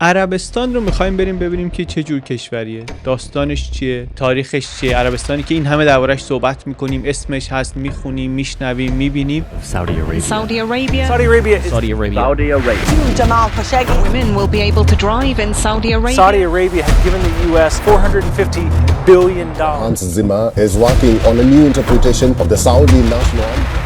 عربستان رو میخوایم بریم ببینیم که چه جور کشوریه، داستانش چیه، تاریخش چیه. عربستانی که این همه دربارش صحبت میکنیم، اسمش هست، میخونیم، میشنویم، میبینیم. Saudi Arabia. Saudi Arabia. Saudi Arabia. Saudi Arabia. Saudi Arabia. Jamal Khashoggi. Women will be able to drive in Saudi Arabia. Saudi Arabia has given the U.S. $450 billion. Hans Zimmer is working on a new interpretation of the Saudi national anthem.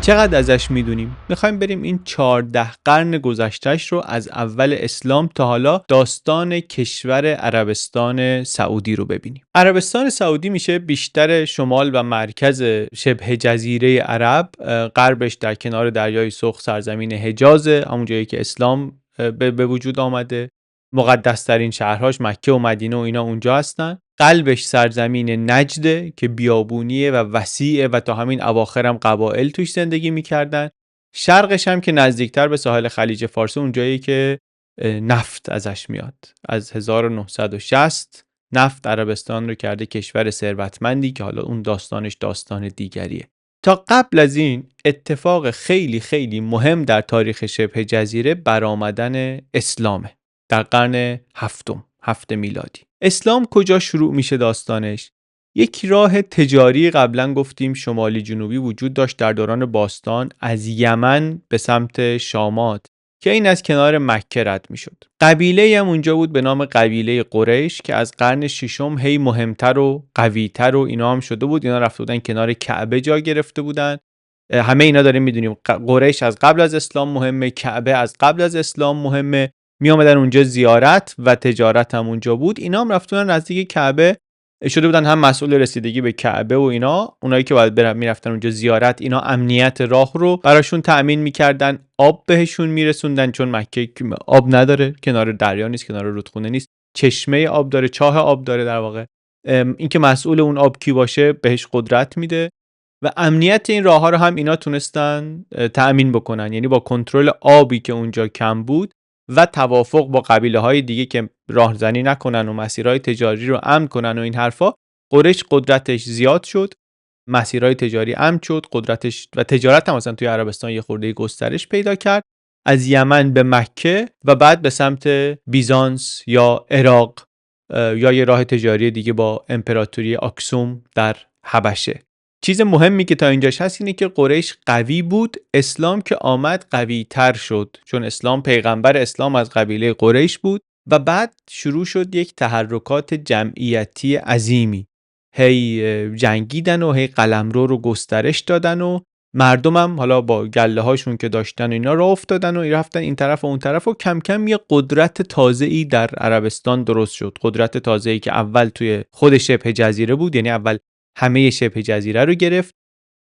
چقدر ازش میدونیم؟ میخوایم بریم این 14 قرن گذشتهش رو از اول اسلام تا حالا داستان کشور عربستان سعودی رو ببینیم. عربستان سعودی میشه بیشتر شمال و مرکز شبه جزیره عرب، غربش در کنار دریای سرخ سرزمین حجاز، همون جایی که اسلام به وجود آمده. مقدس‌ترین شهرهاش مکه و مدینه و اینا اونجا هستن. قلبش سرزمین نجده که بیابونیه و وسیعه و تا همین اواخر هم قبایل توش زندگی میکردن. شرقش هم که نزدیکتر به ساحل خلیج فارس، اونجایی که نفت ازش میاد. از 1960 نفت عربستان رو کرده کشور ثروتمندی که حالا اون داستانش داستان دیگریه. تا قبل از این اتفاق خیلی خیلی مهم در تاریخ شبه جزیره برآمدن اسلامه. در قرن هفت میلادی. اسلام کجا شروع میشه داستانش؟ یک راه تجاری قبلا گفتیم شمالی جنوبی وجود داشت در دوران باستان، از یمن به سمت شامات که این از کنار مکه رد میشد. قبیله هم اونجا بود به نام قبیله قریش که از قرن ششم هی مهمتر و قویتر و اینا هم شده بود. اینا رفته بودن کنار کعبه جا گرفته بودن. همه اینا داریم میدونیم قریش از قبل از اسلام مهمه، کعبه از قبل از اسلام مهمه. می آمدن اونجا زیارت و تجارت هم اونجا بود. اینا هم رفتن نزدیک کعبه شده بودن، هم مسئول رسیدگی به کعبه و اینا. اونایی که باید میرفتن اونجا زیارت، اینا امنیت راه رو براشون تأمین میکردن، آب بهشون میرسوندن چون مکه آب نداره، کنار دریا نیست، کنار رودخونه نیست، چشمه آب داره، چاه آب داره در واقع. این که مسئول اون آب کی باشه بهش قدرت میده و امنیت این راه ها رو هم اینا تونستن تأمین بکنن. یعنی با کنترل آبی که اونجا کم بود و توافق با قبیله های دیگه که راهزنی نکنن و مسیرهای تجاری رو امن کنن و این حرفا، قریش قدرتش زیاد شد، مسیرهای تجاری امن شد، قدرتش و تجارت هم مثلا توی عربستان یه خورده گسترش پیدا کرد، از یمن به مکه و بعد به سمت بیزانس یا عراق یا یه راه تجاری دیگه با امپراتوری آکسوم در حبشه. چیز مهمی که تا اینجاش هست اینه که قریش قوی بود، اسلام که آمد قوی تر شد، چون اسلام پیغمبر اسلام از قبیله قریش بود و بعد شروع شد یک تحرکات جمعیتی عظیمی. هی جنگیدن و هی قلمرو رو گسترش دادن و مردم هم حالا با گله هاشون که داشتن اینا راه افتادن و رفتن این طرف و اون طرف و کم کم یه قدرت تازه‌ای در عربستان درست شد. قدرت تازه‌ای که اول توی خود شبه جزیره بود، یعنی اول همه شبه جزیره رو گرفت،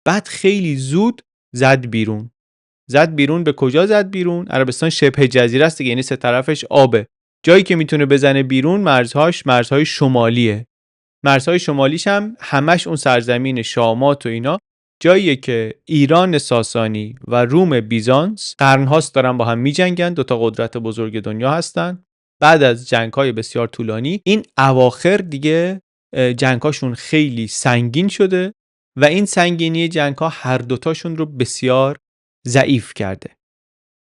بعد خیلی زود زد بیرون. به کجا زد بیرون؟ عربستان شبه جزیره است دیگه، یعنی سه طرفش آبه. جایی که میتونه بزنه بیرون مرزهای شمالیه. مرزهای شمالیش هم همش اون سرزمین شامات و اینا، جاییه که ایران ساسانی و روم بیزانس قرن‌هاست دارن با هم میجنگن، دوتا قدرت بزرگ دنیا هستن. بعد از جنگ‌های بسیار طولانی این اواخر دیگه جنگ‌هاشون خیلی سنگین شده و این سنگینی جنگ‌ها هر دوتاشون رو بسیار ضعیف کرده.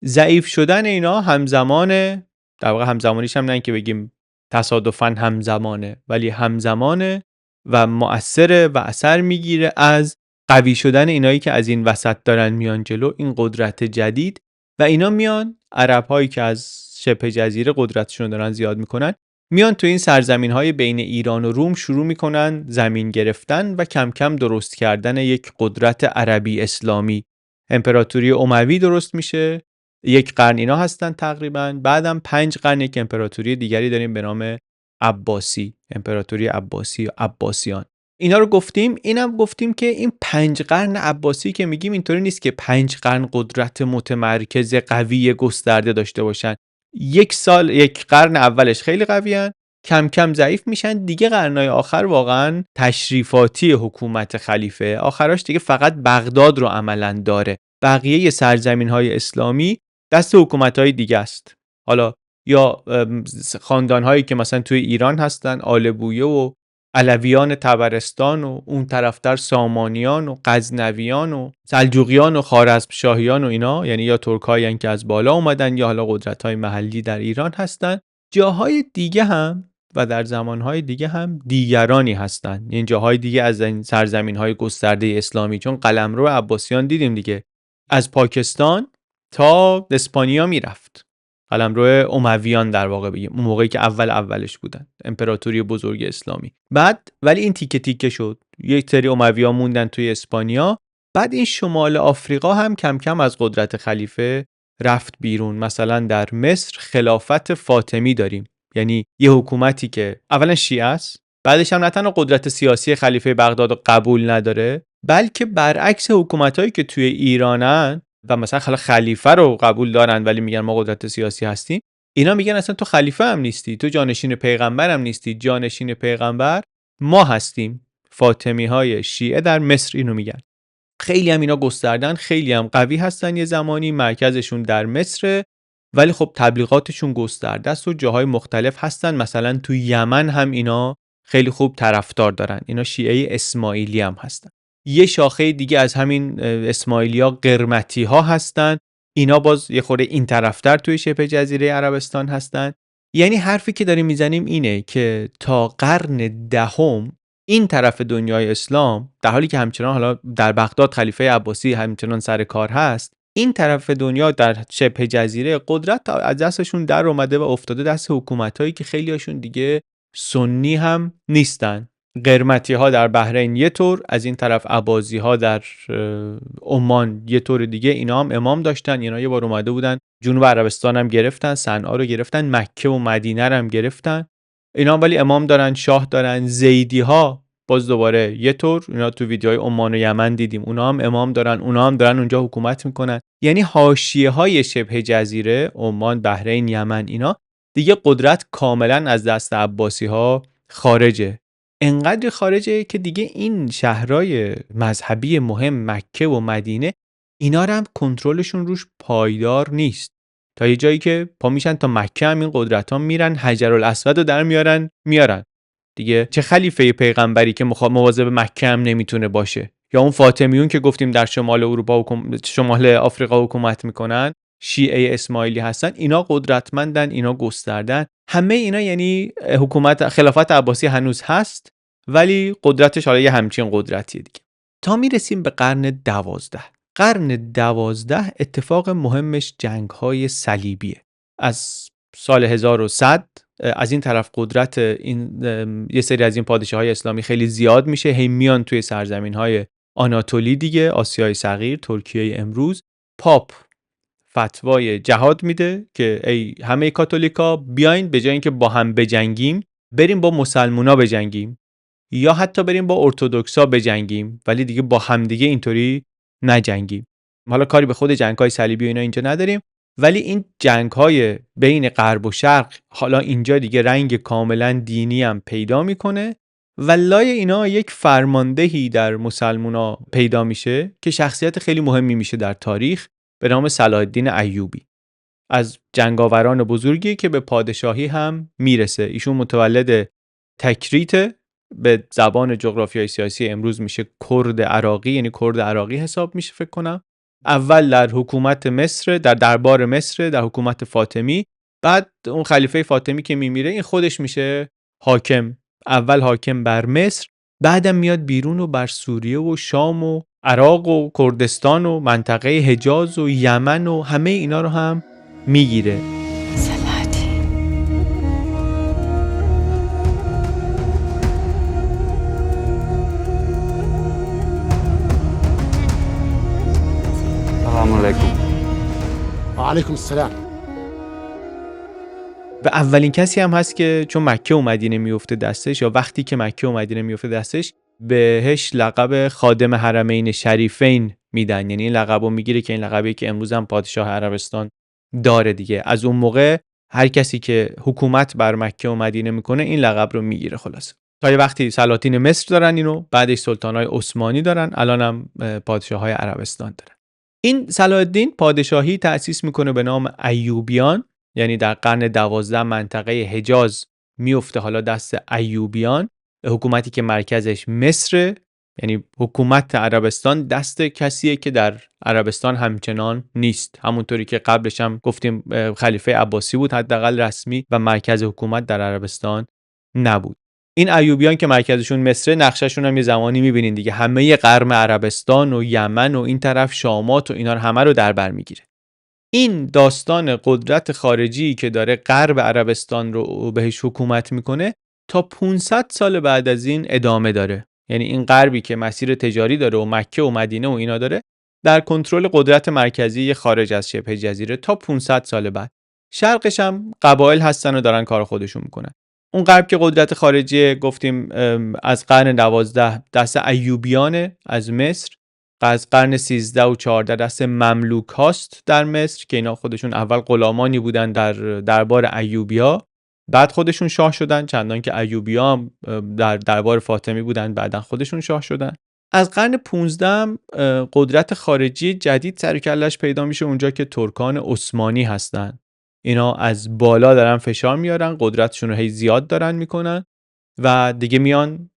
ضعیف شدن اینا همزمانه، در واقع همزمانیش هم نه که بگیم تصادفاً همزمانه، ولی همزمانه و مؤثره و اثر میگیره از قوی شدن اینایی که از این وسط دارن میان جلو، این قدرت جدید. و اینا میان، عرب‌هایی که از شبه جزیره قدرتشون دارن زیاد میکنن، میان تو این سرزمین‌های بین ایران و روم شروع میکنن زمین گرفتن و کم کم درست کردن یک قدرت عربی اسلامی. امپراتوری اموی درست میشه، یک قرن اینا هستن تقریبا. بعدم 5 قرن یک امپراتوری دیگری داریم به نام عباسی، امپراتوری عباسی و عباسیان. اینا رو گفتیم. اینم گفتیم که این 5 قرن عباسی که میگیم اینطوری نیست که 5 قرن قدرت متمرکز قوی گسترده داشته باشن. یک قرن اولش خیلی قویان، کم کم ضعیف میشن دیگه. قرنهای آخر واقعا تشریفاتی حکومت خلیفه، آخراش دیگه فقط بغداد رو عملاً داره، بقیه سرزمین‌های اسلامی دست حکومت‌های دیگه است. حالا یا خاندان‌هایی که مثلا توی ایران هستن، آل بویه و علویان طبرستان و اون طرفتر سامانیان و غزنویان و سلجوقیان و خوارزمشاهیان و اینا، یعنی یا ترکایین که از بالا اومدن یا حالا قدرت‌های محلی در ایران هستن. جاهای دیگه هم و در زمانهای دیگه هم دیگرانی هستن، یعنی جاهای دیگه از این سرزمین‌های گسترده اسلامی، چون قلمرو عباسیان دیدیم دیگه از پاکستان تا اسپانیا میرفت، قلمرو امویان در واقع بگیم، اون موقعی که اولش بودن، امپراتوری بزرگ اسلامی. بعد ولی این تیکه تیکه شد، یک سری امویان موندن توی اسپانیا، بعد این شمال آفریقا هم کم کم از قدرت خلیفه رفت بیرون. مثلا در مصر خلافت فاطمی داریم، یعنی یه حکومتی که اولا شیعه است، بعدش هم نه تنها قدرت سیاسی خلیفه بغداد رو قبول نداره، بلکه برعکس حکومتایی که توی ایرانن و مثلا خلیفه رو قبول دارن ولی میگن ما قدرت سیاسی هستیم، اینا میگن اصلا تو خلیفه هم نیستی، تو جانشین پیغمبر هم نیستی، جانشین پیغمبر ما هستیم. فاطمی های شیعه در مصر اینو میگن. خیلی هم اینا گستردن، خیلی هم قوی هستن، یه زمانی مرکزشون در مصر، ولی خب تبلیغاتشون گسترده است و جاهای مختلف هستن. مثلا تو یمن هم اینا خیلی خوب طرفدار دارن، اینا شیعه اسماعیلی هم هستن. یه شاخه دیگه از همین اسماعیلیا قرمطی ها هستن، اینا باز یه خورده این طرفتر توی شبه جزیره عربستان هستن. یعنی حرفی که داریم میزنیم اینه که تا قرن دهم این طرف دنیای اسلام، در حالی که همچنان حالا در بغداد خلیفه عباسی همچنان سر کار هست، این طرف دنیا در شبه جزیره قدرت از دستشون در اومده و افتاده دست حکومتایی که خیلی هاشون دیگه سنی هم نیستن. قرمطی ها در بحرین یه طور، از این طرف عباسی ها در عمان یه طور دیگه، اینا هم امام داشتن. اینا یه بار اومده بودن جنوب عربستان هم گرفتن، صنعا رو گرفتن، مکه و مدینه رو هم گرفتن. اینا هم ولی امام دارن، شاه دارن. زیدی ها باز دوباره یه طور، اینا تو ویدیوهای عمان و یمن دیدیم، اونا هم امام دارن، اونا هم دارن اونجا حکومت میکنن. یعنی حاشیه های شبه جزیره، عمان، بحرین، یمن، اینا دیگه قدرت کاملا از دست عباسی ها خارجه. انقدر خارجه که دیگه این شهرهای مذهبی مهم مکه و مدینه، اینا رو هم کنترلشون روش پایدار نیست، تا یه جایی که پا میشن تا مکه هم این قدرت ها میرن حجرالاسود رو در میارن دیگه. چه خلیفه پیغمبری که مواظب مکه هم نمیتونه باشه؟ یا اون فاطمیون که گفتیم در شمال اروپا شمال آفریقا حکومت میکنن، شیعه اسماعیلی هستن، اینا قدرتمندن، اینا گستردن، همه اینا. یعنی حکومت خلافت عباسی هنوز هست ولی قدرتش حالا یه همچین قدرتیه دیگه. تا میرسیم به قرن 12. قرن 12 اتفاق مهمش جنگ‌های صلیبیه. از سال 1100 از این طرف قدرت این یه سری از این پادشاه‌های اسلامی خیلی زیاد میشه، هی میان توی سرزمین‌های آناتولی دیگه، آسیای صغیر، ترکیه امروز. پاپ فتوای جهاد میده که ای همه کاتولیکا بیاین، به جای اینکه با هم بجنگیم بریم با مسلمونا بجنگیم، یا حتی بریم با ارتدوکسا بجنگیم، ولی دیگه با هم دیگه اینطوری نجنگیم. حالا کاری به خود جنگ‌های صلیبی و اینا اینجا نداریم، ولی این جنگ‌های بین غرب و شرق حالا اینجا دیگه رنگ کاملا دینی هم پیدا میکنه و لای اینا یک فرماندهی در مسلمونا پیدا میشه که شخصیت خیلی مهمی میشه در تاریخ، به نام صلاح الدین ایوبی. از جنگاوران بزرگی که به پادشاهی هم میرسه. ایشون متولد تکریت، به زبان جغرافیای سیاسی امروز میشه کرد عراقی، یعنی کرد عراقی حساب میشه فکر کنم. اول در حکومت مصر، در دربار مصر، در حکومت فاطمی، بعد اون خلیفه فاطمی که میمیره این خودش میشه حاکم، اول حاکم بر مصر، بعدم میاد بیرون و بر سوریه و شام و عراق و کردستان و منطقه حجاز و یمن و همه اینا رو هم میگیره. سلام علیکم. و علیکم السلام. و اولین کسی هم هست که چون مکه و مدینه میفته دستش، یا وقتی که مکه و مدینه میفته دستش، بهش لقب خادم حرمین شریفین میدن. یعنی این لقبو میگیره که این لقبی که امروز هم پادشاه عربستان داره دیگه. از اون موقع هر کسی که حکومت بر مکه و مدینه میکنه این لقب رو میگیره. خلاصه تا یه وقتی سلاطین مصر دارن اینو، بعدش سلطانای عثمانی دارن، الان هم پادشاهای عربستان دارن. این صلاح الدین پادشاهی تأسیس میکنه به نام ایوبیان، یعنی در قرن 12 منطقه حجاز میفته حالا دست ایوبیان حکومتی که مرکزش مصر، یعنی حکومت عربستان دست کسیه که در عربستان همچنان نیست. همونطوری که قبلش هم گفتیم خلیفه عباسی بود حداقل رسمی و مرکز حکومت در عربستان نبود. این ایوبیان که مرکزشون مصر، نقشهشون هم یه زمانی میبینین دیگه، همه غرب عربستان و یمن و این طرف شامات و اینا همه رو در بر میگیره. این داستان قدرت خارجی که داره غرب عربستان رو بهش حکومت میکنه تا 500 سال بعد از این ادامه داره. یعنی این غربی که مسیر تجاری داره و مکه و مدینه و اینا داره در کنترل قدرت مرکزی خارج از شبه جزیره تا 500 سال بعد. شرقش هم قبایل هستن و دارن کار خودشون میکنن. اون غرب که قدرت خارجی گفتیم از قرن 12 دست ایوبیانه از مصر، از قرن 13 و 14 دست مملوک هاست در مصر که اینا خودشون اول غلامانی بودن در دربار ایوبیا، بعد خودشون شاه شدن، چندان که ایوبیا هم در دربار فاطمی بودن بعدن خودشون شاه شدن. از قرن 15 قدرت خارجی جدید سر و کله‌اش پیدا میشه اونجا که ترکان عثمانی هستن. اینا از بالا دارن فشار میارن، قدرتشون رو هی زیاد دارن میکنن و دیگه میان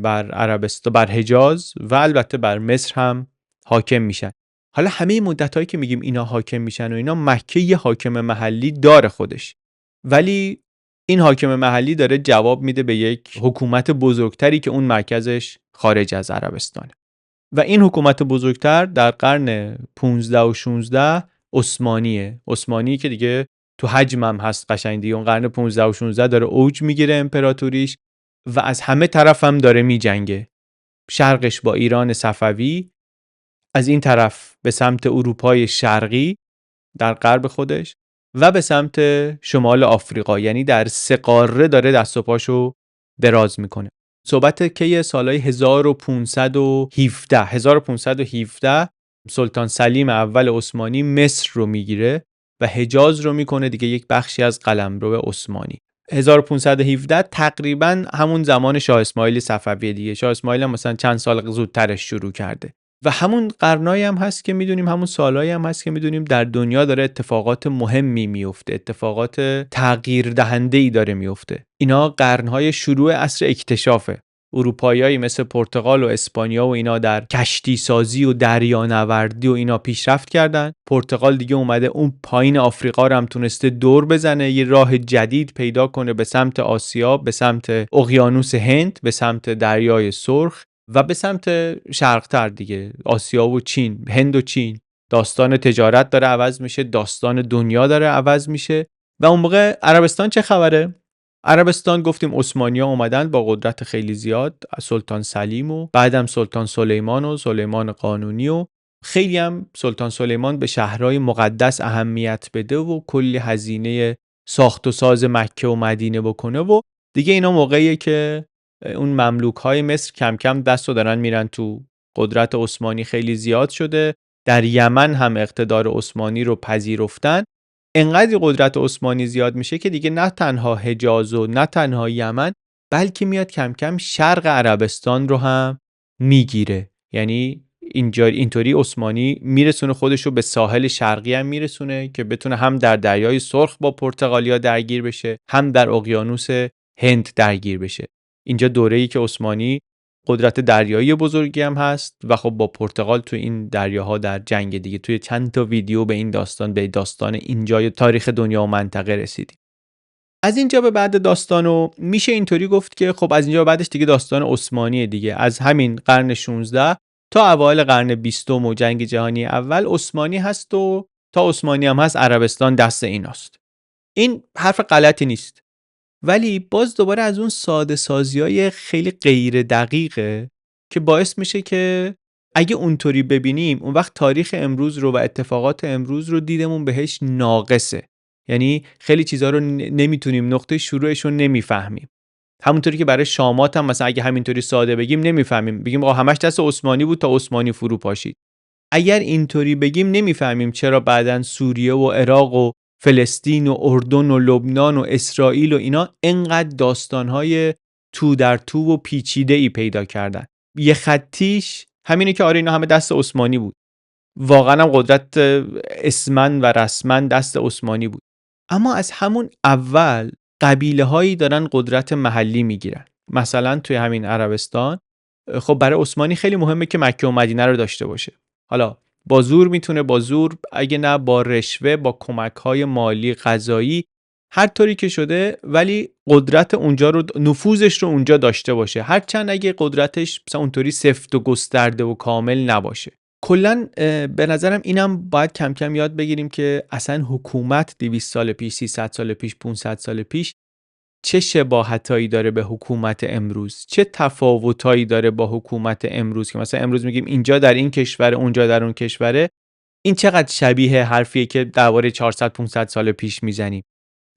بر عربستان، بر حجاز و البته بر مصر هم حاکم میشن. حالا همه این مدتایی که میگیم اینا حاکم میشن و اینا، مکه یه حاکم محلی داره خودش، ولی این حاکم محلی داره جواب میده به یک حکومت بزرگتری که اون مرکزش خارج از عربستانه و این حکومت بزرگتر در قرن 15 و 16 عثمانی که دیگه تو حجم هم هست قشنگ دیگه. اون قرن 15 و 16 داره اوج میگیره امپراتوریش و از همه طرف هم داره میجنگه. شرقش با ایران صفوی، از این طرف به سمت اروپای شرقی در غرب خودش و به سمت شمال آفریقا، یعنی در 3 قاره داره دست و پاشو دراز میکنه. صحبت که سالهای 1517 سلطان سلیم اول عثمانی مصر رو میگیره و حجاز رو میکنه دیگه یک بخشی از قلمرو عثمانی. 1517 تقریبا همون زمان شاه اسماعیل صفوی دیگه. شاه اسماعیل هم مثلا چند سال زودترش شروع کرده و همون قرنایی هم هست که میدونیم، همون سالایی هم هست که میدونیم در دنیا داره اتفاقات مهمی میفته، اتفاقات تغییر دهنده‌ای داره میفته. اینا قرنهای شروع عصر اکتشافه. اروپاییایی مثل پرتغال و اسپانیا و اینا در کشتی سازی و دریانوردی و اینا پیشرفت کردن. پرتغال دیگه اومده اون پایین آفریقا رو هم تونسته دور بزنه، یه راه جدید پیدا کنه به سمت آسیا، به سمت اقیانوس هند، به سمت دریای سرخ و به سمت شرق‌تر دیگه، آسیا و چین، هند و چین. داستان تجارت داره عوض میشه، داستان دنیا داره عوض میشه. و اون موقع عربستان چه خبره؟ عربستان گفتیم عثمانی‌ها اومدن با قدرت خیلی زیاد، سلطان سلیم و بعدم سلطان سلیمان و سلیمان قانونی و خیلی هم سلطان سلیمان به شهرهای مقدس اهمیت بده و کلی هزینه ساخت و ساز مکه و مدینه بکنه و دیگه اینا موقعیه که اون مملوک‌های مصر کم کم دستو دارن میرن تو. قدرت عثمانی خیلی زیاد شده، در یمن هم اقتدار عثمانی رو پذیرفتن. انقدر قدرت عثمانی زیاد میشه که دیگه نه تنها حجاز و نه تنها یمن، بلکه میاد کم کم شرق عربستان رو هم میگیره. یعنی اینطوری عثمانی میرسونه خودش رو به ساحل شرقی هم میرسونه که بتونه هم در دریای سرخ با پرتغالیا درگیر بشه، هم در اقیانوس هند درگیر بشه. اینجا دوره‌ای که عثمانی قدرت دریایی بزرگی هم هست و خب با پرتغال تو این دریاها در جنگ دیگه. توی چند تا ویدیو به این داستان، به داستان اینجای تاریخ دنیا و منطقه رسیدیم. از اینجا به بعد داستانو میشه اینطوری گفت که خب از اینجا به بعدش دیگه داستان عثمانیه دیگه. از همین قرن 16 تا اوایل قرن 20 و جنگ جهانی اول عثمانی هست و تا عثمانی هم هست عربستان دست ایناست. این حرف غلطی نیست، ولی باز دوباره از اون ساده سازی‌های خیلی غیر دقیقه که باعث میشه که اگه اونطوری ببینیم اون وقت تاریخ امروز رو و اتفاقات امروز رو دیدمون بهش ناقصه. یعنی خیلی چیزا رو نمیتونیم، نقطه شروعش رو نمیفهمیم. همونطوری که برای شامات هم مثلا اگه همینطوری ساده بگیم نمیفهمیم، بگیم آقا همش دست عثمانی بود تا عثمانی فرو پاشید. اگر اینطوری بگیم نمیفهمیم چرا بعدن سوریه و عراق و فلسطین و اردن و لبنان و اسرائیل و اینا انقدر داستانهای تو در تو و پیچیده ای پیدا کردن. یه خطیش همینه که آره اینا همه دست عثمانی بود، واقعا هم قدرت اسمن و رسمن دست عثمانی بود، اما از همون اول قبیله هایی دارن قدرت محلی میگیرن. مثلا توی همین عربستان خب برای عثمانی خیلی مهمه که مکه و مدینه رو داشته باشه. حالا با زور میتونه، با زور اگه نه با رشوه، با کمک‌های مالی، غذایی، هر طوری که شده، ولی قدرت اونجا رو، نفوذش رو اونجا داشته باشه، هرچند اگه قدرتش مثلا اونطوری سفت و گسترده و کامل نباشه. کلاً به نظرم اینم باید کم کم یاد بگیریم که اصلا حکومت 200 سال پیش، 300 سال پیش، 500 سال پیش چه شباهتایی داره به حکومت امروز، چه تفاوتایی داره با حکومت امروز، که مثلا امروز میگیم اینجا در این کشور، اونجا در اون کشوره. این چقدر شبیه حرفیه که درباره 400 500 سال پیش میزنیم.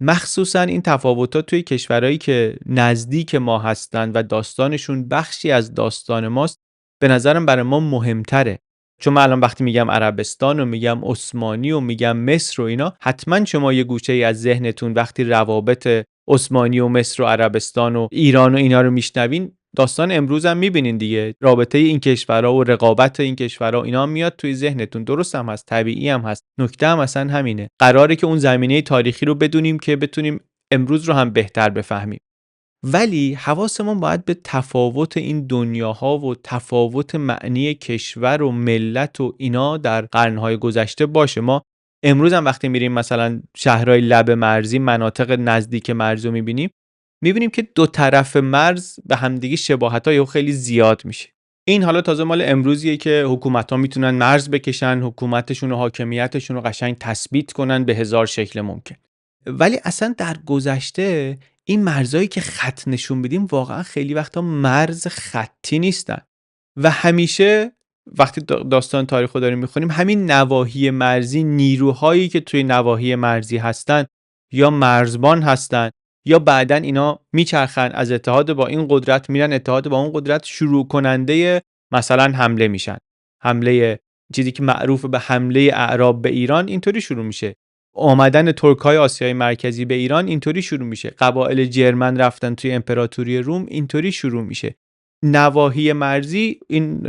مخصوصا این تفاوتات توی کشورهایی که نزدیک ما هستن و داستانشون بخشی از داستان ماست، به نظرم برای ما مهمتره. چون من الان وقتی میگم عربستان و میگم عثمانی و میگم مصر و اینا، حتما شما یه گوشه ای از ذهنتون وقتی روابط عثمانی و مصر و عربستان و ایران و اینا رو میشنوین، داستان امروز هم میبینین دیگه، رابطه این کشورها و رقابت این کشورها اینا میاد توی ذهنتون. درست هم هست، طبیعی هم هست. نکته هم اصلا همینه، قراره که اون زمینه تاریخی رو بدونیم که بتونیم امروز رو هم بهتر بفهمیم. ولی حواسمون باید به تفاوت این دنیاها و تفاوت معنی کشور و ملت و اینا در قرنهای گذشته باشه. ما امروز هم وقتی میریم مثلا شهرهای لب مرزی، مناطق نزدیک مرز رو میبینیم که دو طرف مرز به همدیگه شباهت‌های خیلی زیاد میشه. این حالا تازه مال امروزیه که حکومت‌ها میتونن مرز بکشن، حکومتشون و حاکمیتشون رو قشنگ تثبیت کنن به هزار شکل ممکن. ولی اصلا در گذشته این مرزایی که خط نشون بدیم واقعا خیلی وقتا مرز خطی نیستن و همیشه وقتی داستان تاریخ رو داریم میخونیم، همین نواحی مرزی، نیروهایی که توی نواحی مرزی هستن یا مرزبان هستن یا بعدن اینا میچرخن از اتحاد با این قدرت میرن اتحاد با اون قدرت، شروع کننده مثلا حمله میشن. حمله، چیزی که معروف به حمله اعراب به ایران، اینطوری شروع میشه. آمدن ترک‌های آسیای مرکزی به ایران اینطوری شروع میشه. قبایل جرمن رفتن توی امپراتوری روم، اینطوری شروع میشه. نواحی مرزی، این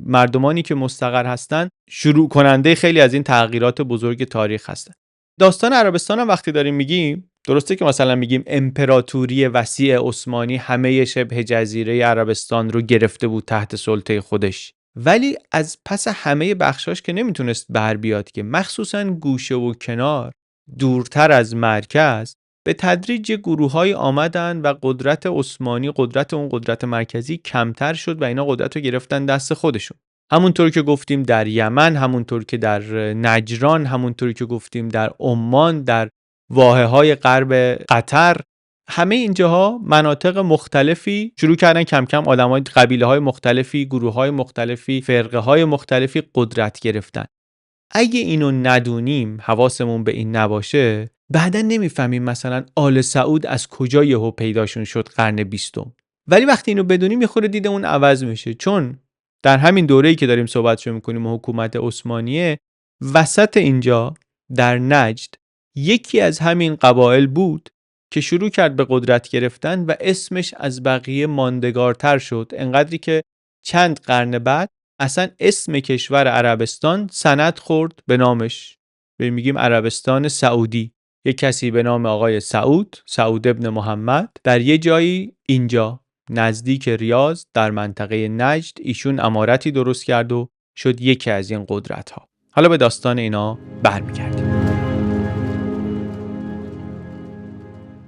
مردمانی که مستقر هستن، شروع کننده خیلی از این تغییرات بزرگ تاریخ هستن. داستان عربستان هم وقتی داریم میگیم، درسته که مثلا میگیم امپراتوری وسیع عثمانی همه شبه جزیره عربستان رو گرفته بود تحت سلطه خودش، ولی از پس همه بخشاش که نمیتونست بر بیاد، که مخصوصا گوشه و کنار دورتر از مرکز به تدریج گروه‌های آمدن و قدرت عثمانی، قدرت اون قدرت مرکزی کمتر شد و اینا قدرت رو گرفتن دست خودشون. همونطور که گفتیم در یمن، همونطور که در نجران، همونطور که گفتیم در عمان، در واحه‌های غرب قطر، همه اینجاها مناطق مختلفی شروع کردن کم کم آدمای قبیله‌های مختلفی، گروه‌های مختلفی، فرقه‌های مختلفی قدرت گرفتن. اگه اینو ندونیم، حواسمون به این نباشه، بعداً نمیفهمیم مثلا آل سعود از کجا یهو پیداشون شد قرن 20م. ولی وقتی اینو بدونیم یه خورده دیدمون عوض میشه، چون در همین دوره‌ای که داریم صحبتشو می‌کنیم حکومت عثمانیه، وسط اینجا در نجد یکی از همین قبایل بود که شروع کرد به قدرت گرفتن و اسمش از بقیه ماندگارتر شد، انقدری که چند قرن بعد اصلا اسم کشور عربستان سند خورد به نامش. میگیم عربستان سعودی. یک کسی به نام آقای سعود ابن محمد در یه جایی اینجا نزدیک ریاض در منطقه نجد ایشون امارتی درست کرد و شد یکی از این قدرت ها. حالا به داستان اینا برمیگردیم.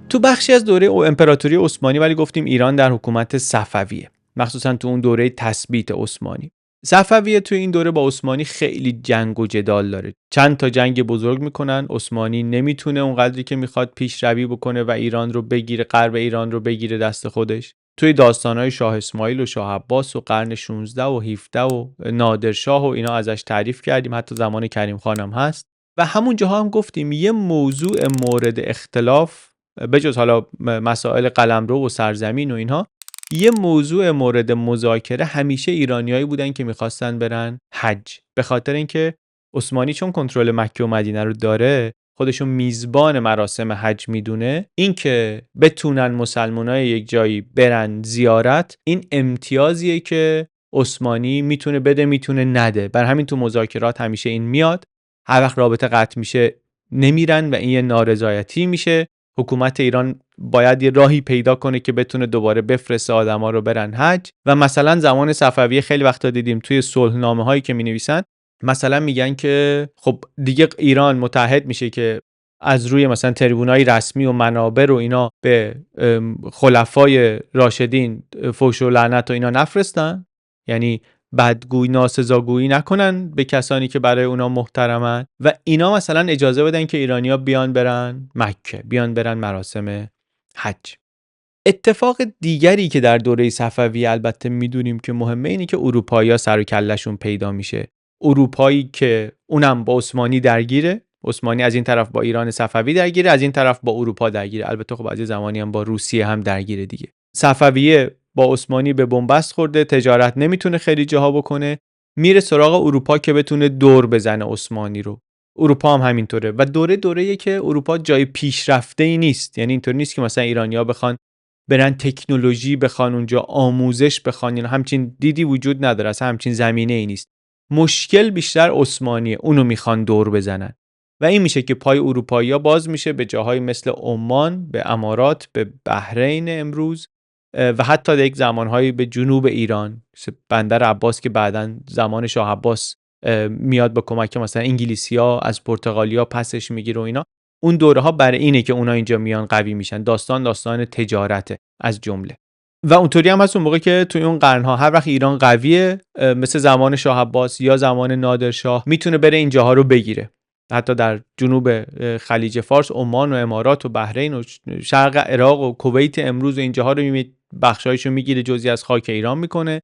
تو بخشی از دوره امپراتوری عثمانی، ولی گفتیم ایران در حکومت صفویه، مخصوصا تو اون دوره تثبیت عثمانی. صفویه تو این دوره با عثمانی خیلی جنگ و جدال داره، چند تا جنگ بزرگ میکنن، عثمانی نمیتونه اونقدری که میخواد پیشروی بکنه و ایران رو بگیره، غرب ایران رو بگیره دست خودش. توی داستانهای شاه اسماعیل و شاه عباس و قرن 16 و 17 و نادرشاه و اینا ازش تعریف کردیم، حتی زمان کریم خانم هست. و همون جاها هم گفتیم یه موضوع مورد اختلاف، بجز حالا مسائل قلمرو و سرزمین و اینها، یه موضوع مورد مذاکره همیشه ایرانیایی بودن که میخواستن برن حج، به خاطر اینکه عثمانی چون کنترل مکه و مدینه رو داره، خودشون میزبان مراسم حج میدونه، این که بتونن مسلمانای یک جایی برن زیارت، این امتیازیه که عثمانی میتونه بده میتونه نده. بر همین تو مذاکرات همیشه این میاد، هر وقت رابطه قطع میشه نمیرن و این یه نارضایتی میشه. حکومت ایران باید یه راهی پیدا کنه که بتونه دوباره بفرسته آدما رو برن حج. و مثلا زمان صفویه خیلی وقتا دیدیم توی صلحنامه هایی که می‌نویسن مثلا میگن که خب دیگه ایران متحد میشه که از روی مثلا تریبونای رسمی و منابر و اینا به خلفای راشدین فحش و لعنت و اینا نفرستن، یعنی بدگویی ناسزاگویی نکنن به کسانی که برای اونا محترمن و اینا مثلا اجازه بدن که ایرانیا بیان برن مکه، بیان برن مراسم حج. اتفاق دیگری که در دوره صفویه البته میدونیم که مهمه اینه که اروپایی‌ها سر و کله‌شون پیدا میشه. اروپایی که اونم با عثمانی درگیره، عثمانی از این طرف با ایران صفوی درگیره، از این طرف با اروپا درگیره، البته خب از یه زمانی هم با روسیه هم درگیره دیگه. صفویه با عثمانی به بنبست خورده، تجارت نمیتونه خیلی جاها بکنه، میره سراغ اروپا که بتونه دور بزنه عثمانی رو. اروپا هم همینطوره و دوره‌ایه که اروپا جای پیشرفته‌ای نیست، یعنی اینطور نیست که مثلا ایرانی‌ها بخوان برن تکنولوژی بخوان اونجا آموزش بخوان، یعنی همچین دیدی وجود نداره، اصلا همچین زمینه‌ای نیست. مشکل بیشتر عثمانیه، اونو میخوان دور بزنن و این میشه که پای اروپایی‌ها باز میشه به جاهای مثل عمان، به امارات، به بحرین امروز و حتی در یک زمانهایی به جنوب ایران، بندر عباس که بعداً زمان شاه عباس میاد با کمک مثلا انگلیسی‌ها از پرتغالیا پسش میگیره و اینا. اون دوره ها برای اینه که اونا اینجا میان قوی میشن. داستان تجارته از جمله. و اونطوری هم هست اون موقع که توی اون قرنها هر وقت ایران قویه، مثل زمان شاه عباس یا زمان نادرشاه، میتونه بره اینجاها رو بگیره. حتی در جنوب خلیج فارس، عمان و امارات و بحرین و شرق عراق و کویت امروز و اینجاها رو بخشایشو میگیره، جزئی از خاک ایران میکنه.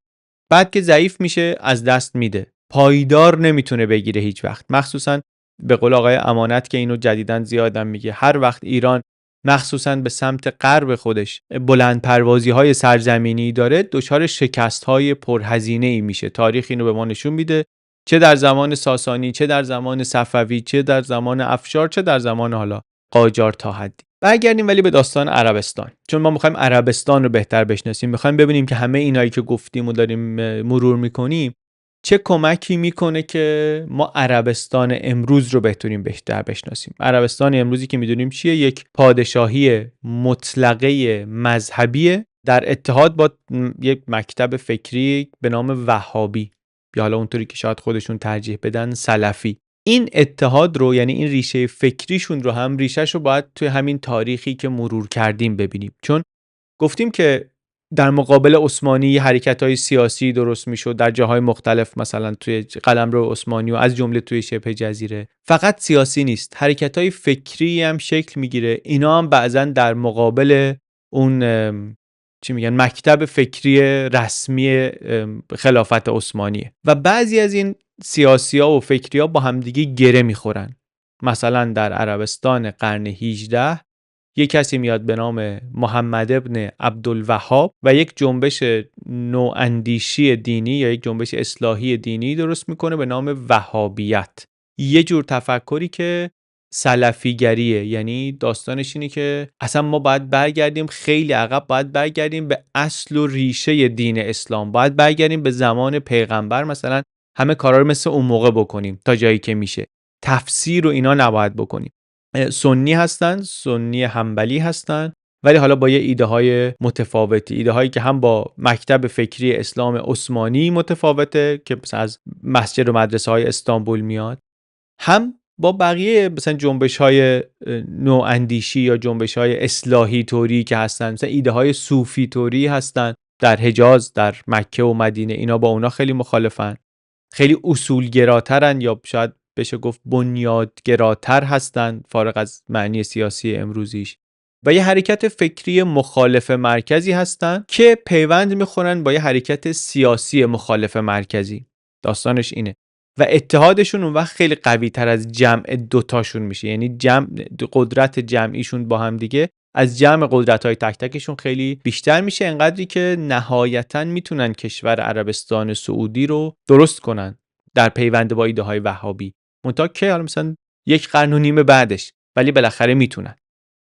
بعد که ضعیف میشه از دست میده. پایدار نمیتونه بگیره هیچ وقت. مخصوصا به قول آقای امانت که اینو جدیداً زیادم میگه، هر وقت ایران مخصوصاً به سمت غرب خودش بلند پروازی های سرزمینی داره، دچار شکست های پرهزینه ای میشه. تاریخ اینو به ما نشون میده، چه در زمان ساسانی، چه در زمان صفوی، چه در زمان افشار، چه در زمان حالا قاجار تا حدی. برگردیم ولی به داستان عربستان، چون ما میخوایم عربستان رو بهتر بشناسیم، میخوایم ببینیم که همه اینایی که گفتیم و داریم مرور میکنیم چه کمکی میکنه که ما عربستان امروز رو بهترین بهتر بشناسیم. عربستان امروزی که میدونیم چیه؟ یک پادشاهی مطلقه مذهبیه در اتحاد با یک مکتب فکری به نام وهابی، یا حالا اونطوری که شاید خودشون ترجیح بدن سلفی. این اتحاد رو، یعنی این ریشه فکریشون رو هم ریشهش رو باید توی همین تاریخی که مرور کردیم ببینیم، چون گفتیم که در مقابل عثمانی حرکت‌های سیاسی درست میشد در جاهای مختلف، مثلا توی قلمرو عثمانی و از جمله توی شبه جزیره. فقط سیاسی نیست، حرکت‌های فکری هم شکل میگیره. اینا هم بعضا در مقابل اون مکتب فکری رسمی خلافت عثمانیه و بعضی از این سیاسی‌ها و فکری‌ها با همدیگه گره میخورن. مثلا در عربستان قرن 18 یک کسی میاد به نام محمد ابن عبدالوهاب و یک جنبش نواندیشی دینی یا یک جنبش اصلاحی دینی درست میکنه به نام وهابیت. یه جور تفکری که سلفیگریه، یعنی داستانش اینه که اصلا ما باید برگردیم خیلی عقب، باید برگردیم به اصل و ریشه دین اسلام، باید برگردیم به زمان پیغمبر، مثلا همه کارا رو مثل اون موقع بکنیم تا جایی که میشه. تفسیر و اینا نباید بکنیم. سنی هستن، سنی حنبلی هستن، ولی حالا با یه ایده های متفاوتی، ایده هایی که هم با مکتب فکری اسلام عثمانی متفاوته که مثلا از مسجد و مدرسه های استانبول میاد، هم با بقیه مثلا جنبش های نواندیشی یا جنبش های اصلاحی طوری که هستن، مثلا ایده های صوفی طوری هستن در حجاز، در مکه و مدینه. اینا با اونا خیلی مخالفن، خیلی اصولگراترن یا شاید بشه گفت بنیادگراتر هستن فارغ از معنی سیاسی امروزیش، و یه حرکت فکری مخالف مرکزی هستن که پیوند میخورن با یه حرکت سیاسی مخالف مرکزی. داستانش اینه و اتحادشون اون وقت خیلی قوی تر از جمع دوتاشون میشه، یعنی قدرت جمعیشون با هم دیگه از جمع قدرت‌های تک تکشون خیلی بیشتر میشه، انقدری که نهایتاً میتونن کشور عربستان سعودی رو درست کنن در پیوند با ایده های وهابی. منتها که حالا مثلا یک قرن و نیم بعدش، ولی بالاخره میتونن.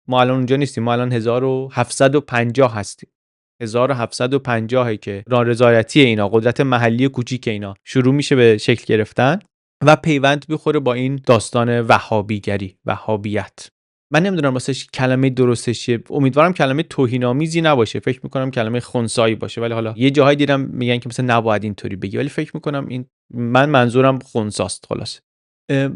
ما الان اونجا نیستیم، ما الان 1750 هستیم. 1750 که رضایتی اینا، قدرت محلی کوچیک اینا شروع میشه به شکل گرفتن و پیوند میخوره با این داستان وهابیگری، وهابیت. من نمیدونم واسش کلمه درستش چیه، امیدوارم کلمه توهین‌آمیزی نباشه، فکر میکنم کلمه خنثایی باشه، ولی حالا یه جاهای دیدم میگن که مثلا نباید اینطوری بگی، ولی فکر میکنم این من منظورم خنثاست خلاص.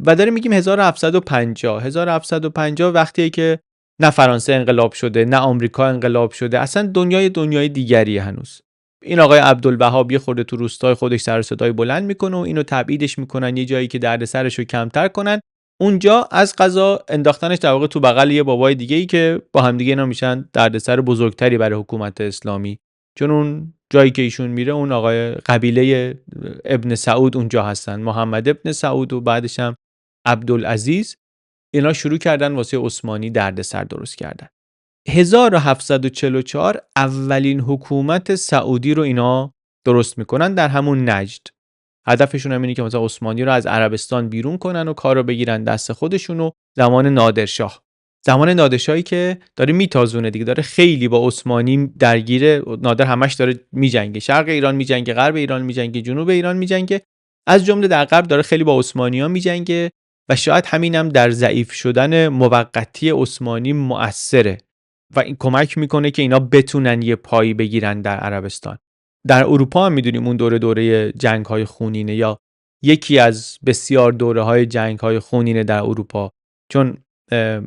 و داریم میگیم 1750 وقتیه که نه فرانسه انقلاب شده، نه آمریکا انقلاب شده، اصلا دنیای دیگریه هنوز. این آقای عبدالوهاب یه خورده تو روستای خودش سر و صدای بلند میکنه و اینو تبعیدش میکنن یه جایی که دردسرش رو کمتر کنن. اونجا از قضا انداختنش در واقع تو بغل یه بابای دیگه‌ای که با هم دیگه اینا میشن دردسر بزرگتری برای حکومت اسلامی، چون اون جایی که ایشون میره اون آقای قبیله ابن سعود اونجا هستن، محمد ابن سعود و بعدش هم عبدالعزیز. اینا شروع کردن واسه عثمانی دردسر درست کردن. 1744 اولین حکومت سعودی رو اینا درست میکنن در همون نجد. هدفشون هم اینه که مثلا عثمانی رو از عربستان بیرون کنن و کار رو بگیرن دست خودشون. و زمان نادرشاهی که داره میتازونه دیگه، داره خیلی با عثمانی درگیره. نادر همش داره میجنگه، شرق ایران میجنگه، غرب ایران میجنگه، جنوب ایران میجنگه، از جمله در غرب داره خیلی با عثمانی‌ها میجنگه و شاید همینم در ضعیف شدن موقتی عثمانی مؤثره و این کمک میکنه که اینا بتونن یه پایی بگیرن در عربستان. در اروپا هم میدونیم اون دوره جنگ‌های خونینه، یا یکی از بسیار دوره‌های جنگ‌های خونینه در اروپا، چون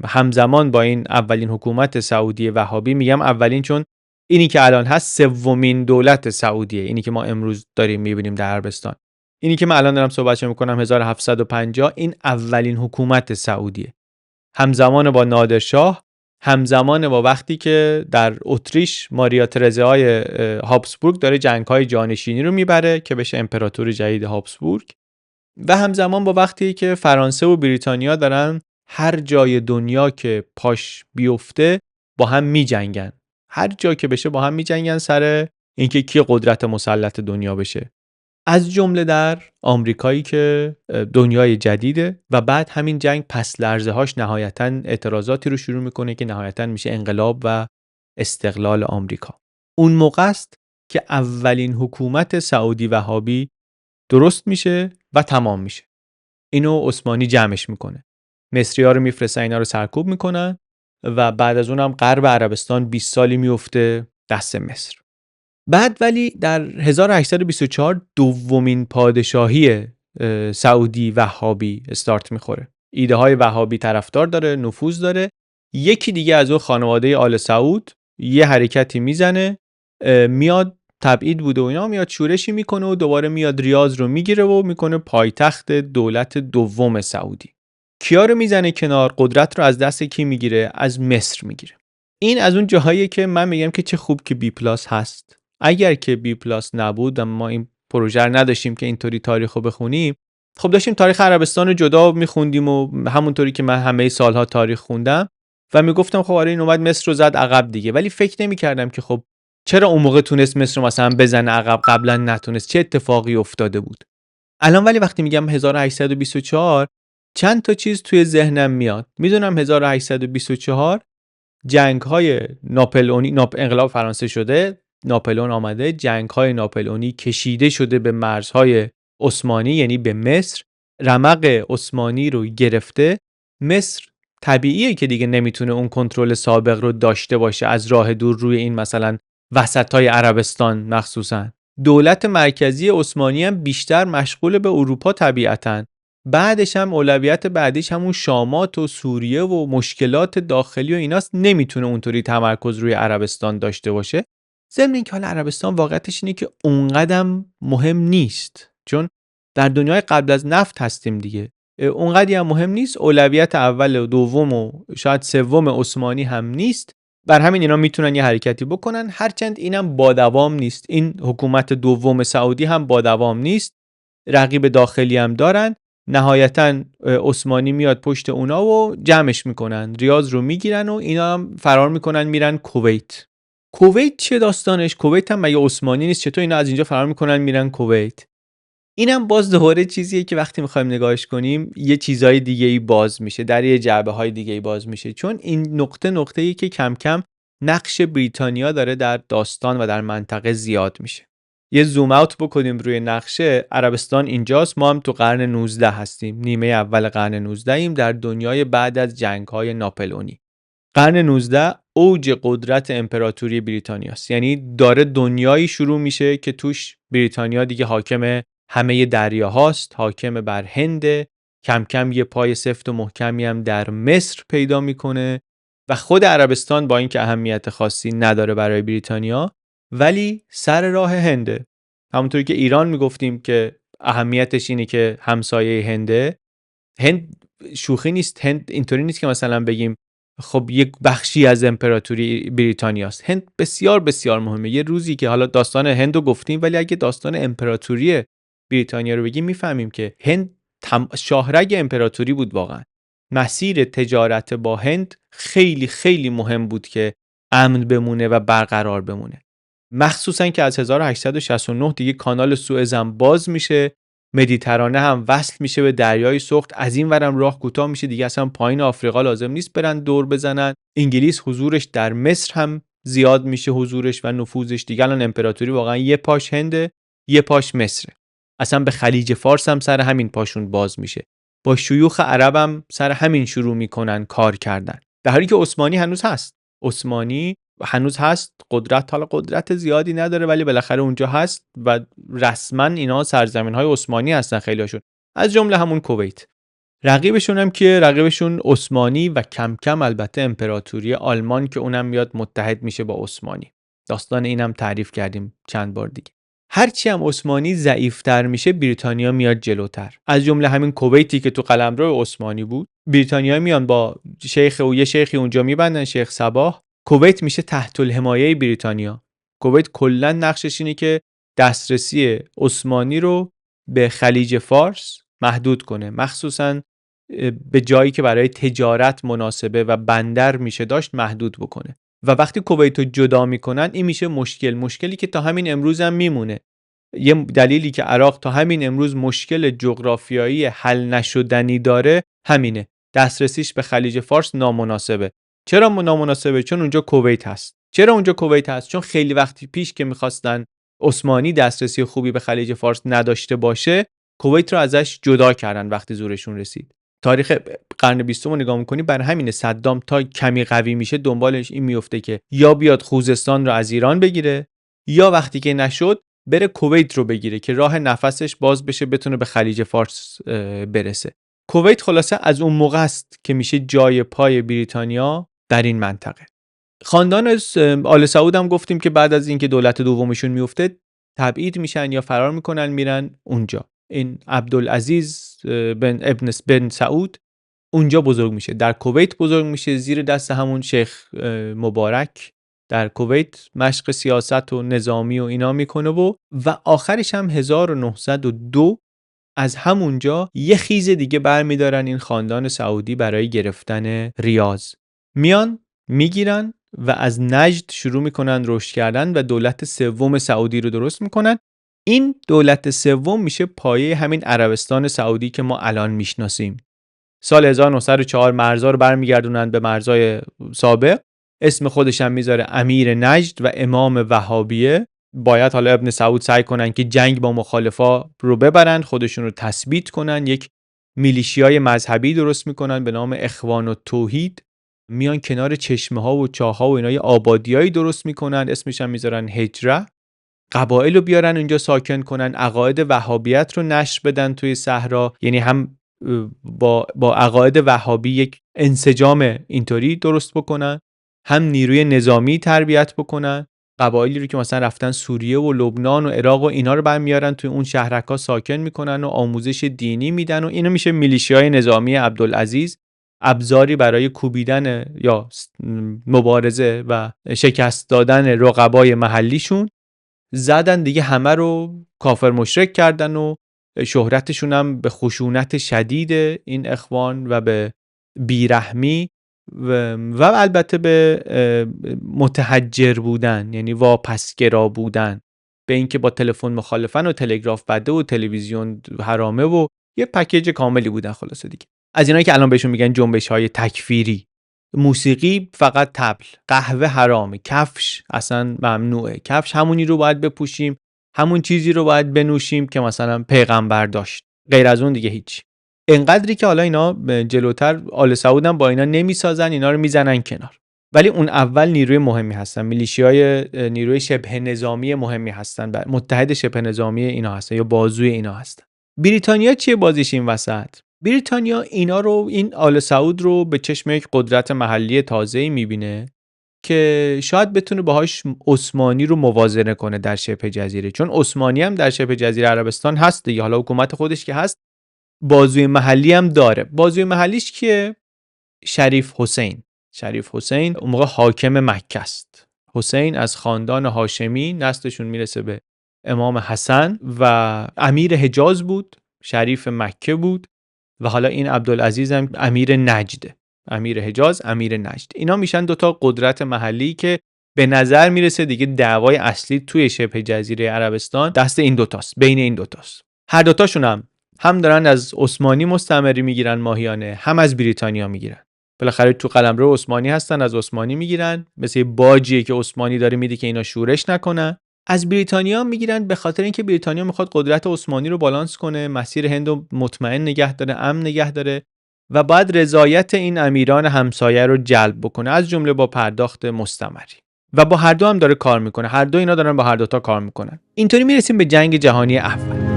همزمان با این اولین حکومت سعودی وهابی، میگم اولین چون اینی که الان هست سومین دولت سعودیه، اینی که ما امروز داریم میبینیم در عربستان. اینی که من الان دارم صحبتش میکنم 1750 این اولین حکومت سعودیه، همزمان با نادرشاه، همزمان با وقتی که در اتریش ماریا ترزیای هابسبورگ داره جنگ‌های جانشینی رو میبره که بشه امپراتور جدید هابسبورگ، و همزمان با وقتی که فرانسه و بریتانیا دارن هر جای دنیا که پاش بیفته با هم میجنگن، هر جا که بشه با هم میجنگن سر اینکه کی قدرت مسلط دنیا بشه، از جمله در آمریکایی که دنیای جدیده. و بعد همین جنگ پس لرزه هاش نهایتاً اعتراضاتی رو شروع میکنه که نهایتاً میشه انقلاب و استقلال آمریکا. اون موقع است که اولین حکومت سعودی وهابی درست میشه و تمام میشه. اینو عثمانی جمعش میکنه، مصری‌ها رو میفرستن اینا رو سرکوب میکنن و بعد از اونم غرب عربستان 20 سالی میفته دست مصر. بعد ولی در 1824 دومین پادشاهی سعودی وهابی استارت میخوره. ایده های وهابی طرفدار داره، نفوذ داره. یکی دیگه از اون خانواده آل سعود یه حرکتی میزنه، میاد تبعید بوده و اینا، میاد شورشی میکنه و دوباره میاد ریاض رو میگیره و میکنه پایتخت دولت دوم سعودی. کیا رو میزنه کنار؟ قدرت رو از دست کی میگیره؟ از مصر میگیره. این از اون جاهایی که من میگم که چه خوب که بی پلاس هست. اگر که بی پلاس نبود و ما این پروژه رو نداشتیم که اینطوری تاریخ رو بخونیم، خب داشتیم تاریخ عربستان رو جدا میخوندیم و همونطوری که من همه سالها تاریخ خوندم و میگفتم خب آره این اومد مصر رو زد عقب دیگه، ولی فکر نمیکردم که خب چرا اون موقع تونست مصر رو مثلا بزنه عقب، قبلا نتونست، چه اتفاقی افتاده بود. الان ولی وقتی میگم 1824 چند تا چیز توی ذهنم میاد. میدونم 1824 جنگ‌های ناپلئونی، انقلاب فرانسه شده، ناپلئون آمده، جنگ‌های ناپلئونی کشیده شده به مرزهای عثمانی، یعنی به مصر، رمق عثمانی رو گرفته. مصر طبیعیه که دیگه نمیتونه اون کنترل سابق رو داشته باشه از راه دور روی این مثلا وسطای عربستان. مخصوصا دولت مرکزی عثمانی هم بیشتر مشغول به اروپا طبیعتاً، بعدش هم اولویت بعدیش همون شامات و سوریه و مشکلات داخلی و ایناست، نمیتونه اونطوری تمرکز روی عربستان داشته باشه. ضمن اینکه حالا عربستان واقعیتش اینه که اونقدر مهم نیست، چون در دنیای قبل از نفت هستیم دیگه، اونقدی هم مهم نیست. اولویت اول و دوم و شاید سوم عثمانی هم نیست، بر همین اینا میتونن یه حرکتی بکنن، هرچند اینم با دوام نیست. این حکومت دوم سعودی هم با دوام نیست، رقیب داخلی هم دارن. نهایتاً عثمانی میاد پشت اونا و جمعش میکنن، ریاض رو میگیرن و اینا هم فرار میکنن میرن کویت. کویت چه داستانش؟ کویت هم مگه عثمانی نیست؟ چطور اینا از اینجا فرار میکنن میرن کویت؟ اینم باز دوباره چیزیه که وقتی میخوایم نگاهش کنیم یه چیزای دیگه‌ای باز میشه، در یه جعبه‌های دیگه‌ای باز میشه، چون این نقطه‌ای که کم کم نقش بریتانیا داره در داستان و در منطقه زیاد میشه. یه زوم اوت بکنیم روی نقشه، عربستان اینجاست، ما هم تو قرن 19 هستیم، نیمه اول قرن 19 ایم، در دنیای بعد از جنگ‌های ناپلئونی. قرن 19 اوج قدرت امپراتوری بریتانیاست. یعنی داره دنیایی شروع میشه که توش بریتانیا دیگه حاکم همه دریاهاست، حاکم بر هند، کم کم یه پای سفت و محکمی هم در مصر پیدا میکنه و خود عربستان با اینکه اهمیت خاصی نداره برای بریتانیا ولی سر راه هنده. همونطوری که ایران میگفتیم که اهمیتش اینه که همسایه هنده. هند شوخی نیست. هند اینطوری نیست که مثلا بگیم خب یک بخشی از امپراتوری بریتانیاست. هند بسیار بسیار مهمه. یه روزی که حالا داستان هند رو گفتیم ولی اگه داستان امپراتوری بریتانیا رو بگیم میفهمیم که هند شاهرگ امپراتوری بود واقعا. مسیر تجارت با هند خیلی خیلی مهم بود که امن بمونه و برقرار بمونه. مخصوصا که از 1869 دیگه کانال سوئز هم باز میشه، مدیترانه هم وصل میشه به دریای سرخ، از این ورم راه کوتاه میشه دیگه، اصلا پایین آفریقا لازم نیست برن دور بزنن. انگلیس حضورش در مصر هم زیاد میشه، حضورش و نفوذش دیگه. الان امپراتوری واقعا یه پاش هنده، یه پاش مصره. اصلا به خلیج فارس هم سر همین پاشون باز میشه. با شیوخ عرب هم سر همین شروع میکنن کار کردن. در حالی که عثمانی هنوز هست. عثمانی هنوز هست، حالا قدرت زیادی نداره ولی بالاخره اونجا هست و رسما اینا سرزمین‌های عثمانی هستن خیلیاشون، از جمله همون کویت. رقیبشون هم که رقیبشون عثمانی و کم کم البته امپراتوری آلمان که اونم میاد متحد میشه با عثمانی. داستان اینم تعریف کردیم چند بار دیگه. هرچی هم عثمانی ضعیف‌تر میشه بریتانیا میاد جلوتر. از جمله همین کویتی که تو قلمرو عثمانی بود، بریتانیا میان با یه شیخی اونجا میبندن، شیخ صباح. کویت میشه تحت الحمایه بریتانیا. کویت کلا نقشش اینه که دسترسی عثمانی رو به خلیج فارس محدود کنه، مخصوصا به جایی که برای تجارت مناسبه و بندر میشه داشت محدود بکنه. و وقتی کویت رو جدا میکنن این میشه مشکلی که تا همین امروز هم میمونه. یه دلیلی که عراق تا همین امروز مشکل جغرافیایی حل نشدنی داره همینه، دسترسیش به خلیج فارس نامناسبه. چرا نامناسبه؟ چون اونجا کویت هست. چرا اونجا کویت هست؟ چون خیلی وقتی پیش که میخواستن عثمانی دسترسی خوبی به خلیج فارس نداشته باشه، کویت رو ازش جدا کردن وقتی زورشون رسید. تاریخ قرن 20 رو نگاه می‌کنی، بر همین صدام تا کمی قوی میشه دنبالش این میفته که یا بیاد خوزستان رو از ایران بگیره یا وقتی که نشد بره کویت رو بگیره که راه نفسش باز بشه بتونه به خلیج فارس برسه. کویت خلاصه از اون موقع است که میشه جای پای بریتانیا در این منطقه. خاندان آل سعود هم گفتیم که بعد از اینکه دولت دومشون میفته تبعید میشن یا فرار میکنن میرن اونجا. این عبدالعزیز بن سعود اونجا بزرگ میشه، در کویت بزرگ میشه، زیر دست همون شیخ مبارک در کویت مشق سیاست و نظامی و اینا میکنه و آخرش هم 1902 از همونجا یه خیز دیگه برمیدارن این خاندان سعودی برای گرفتن ریاض. میان میگیرن و از نجد شروع میکنن رشد کردن و دولت سوم سعودی رو درست میکنن. این دولت سوم میشه پایه همین عربستان سعودی که ما الان میشناسیم. سال 1904 مرزا رو برمیگردونن به مرزای سابق. اسم خودش هم میذاره امیر نجد و امام وهابیه. باید حالا ابن سعود سعی کنن که جنگ با مخالفا رو ببرن، خودشون رو تثبیت کنن، یک میلیشیای مذهبی درست میکنن به نام اخوان و توحید. میان کنار چشمه ها و چاه ها و اینا آبادیایی درست میکنن، اسمش هم میذارن هجره. قبایل رو بیارن اونجا ساکن کنن، عقاید وهابیت رو نشر بدن توی صحرا، یعنی هم با عقاید وهابی یک انسجام اینطوری درست بکنن، هم نیروی نظامی تربیت بکنن. قبایلی رو که مثلا رفتن سوریه و لبنان و عراق و اینا رو برمیارن توی اون شهرک‌ها ساکن میکنن و آموزش دینی میدن و اینا میشه میلیشیای نظامی عبدالعزیز، ابزاری برای کوبیدن یا مبارزه و شکست دادن رقبای محلیشون. زدن دیگه، همه رو کافر مشرک کردن و شهرتشون هم به خشونت شدید این اخوان و به بیرحمی و البته به متحجر بودن، یعنی واپسگرا بودن، به اینکه با تلفن مخالفن و تلگراف بده و تلویزیون حرامه و یه پکیج کاملی بودن. خلاصه دیگه از اینایی که الان بهشون میگن جنبش‌های تکفیری. موسیقی فقط طبل، قهوه حرامه، کفش اصلا ممنوعه، کفش همونی رو باید بپوشیم، همون چیزی رو باید بنوشیم که مثلا پیغمبر داشت، غیر از اون دیگه هیچ. انقدری که حالا اینا جلوتر آل سعود هم با اینا نمیسازن، اینا رو میزنن کنار. ولی اون اول نیروی مهمی هستن، میلیشیای نیروی شبه نظامی مهمی هستن، متحد شبه نظامی اینا هستن یا بازوی اینا هستن. بریتانیا چیه بازیش این وسط؟ بریتانیا اینا رو، این آل سعود رو به چشم یک قدرت محلی تازه‌ای میبینه که شاید بتونه باهاش عثمانی رو موازنه کنه در شبه جزیره، چون عثمانی هم در شبه جزیره عربستان هست دیگه، حالا حکومت خودش که هست، بازوی محلی هم داره. بازوی محلیش کیه؟ شریف حسین اون موقع حاکم مکه است. حسین از خاندان هاشمی، نسلشون میرسه به امام حسن و امیر حجاز بود، شریف مکه بود و حالا این عبدالعزیز هم امیر نجده. امیر حجاز، امیر نجد. اینا میشن دوتا قدرت محلی که به نظر میرسه دیگه دعوای اصلی توی شبه جزیره عربستان دست این دوتاست، بین این دوتاست. هر دوتاشون هم دارن از عثمانی مستعمری میگیرن ماهیانه، هم از بریتانیا میگیرن. بالاخره تو قلمرو عثمانی هستن، از عثمانی میگیرن، مثل باجیه که عثمانی داره میده که اینا شورش نکنن. از بریتانیا میگیرن به خاطر اینکه بریتانیا میخواد قدرت عثمانی رو بالانس کنه، مسیر هند رو مطمئن نگه داره، امن نگه داره و بعد رضایت این امیران همسایه رو جلب بکنه، از جمله با پرداخت مستمری. و با هر دو هم داره کار میکنه، هر دو اینا دارن با هر دو تا کار میکنن. اینطوری میرسیم به جنگ جهانی اول.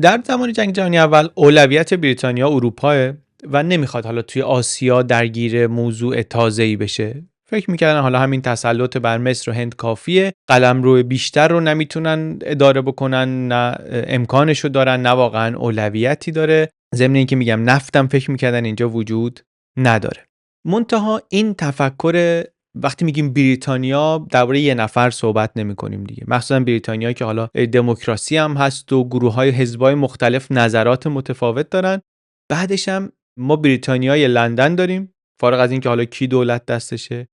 در زمان جنگ جهانی اول اولویت بریتانیا اروپاه و نمیخواد حالا توی آسیا درگیر موضوع تازه‌ای بشه. فکر میکردن حالا همین تسلط بر مصر و هند کافیه، قلمرو بیشتر رو نمیتونن اداره بکنن، نه امکانشو دارن، نه واقعا اولویتی داره. ضمن اینکه میگم نفتم فکر میکردن اینجا وجود نداره. منتها این تفکر، وقتی میگیم بریتانیا درباره یه نفر صحبت نمی‌کنیم دیگه، مخصوصا بریتانیا که حالا دموکراسی هم هست و گروه‌های حزب‌های مختلف نظرات متفاوت دارن. بعدش هم ما بریتانیای لندن داریم، فارغ از این که حالا کی دولت دستشه،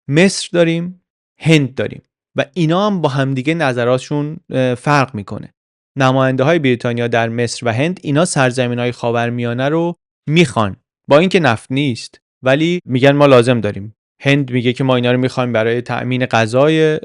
مصر داریم، هند داریم و اینا هم با همدیگه نظراتشون فرق میکنه. نماینده‌های بریتانیا در مصر و هند اینا سرزمین‌های خاورمیانه رو میخوان، با اینکه نفت نیست ولی میگن ما لازم داریم. هند میگه که ما اینا رو میخوایم برای تأمین غذای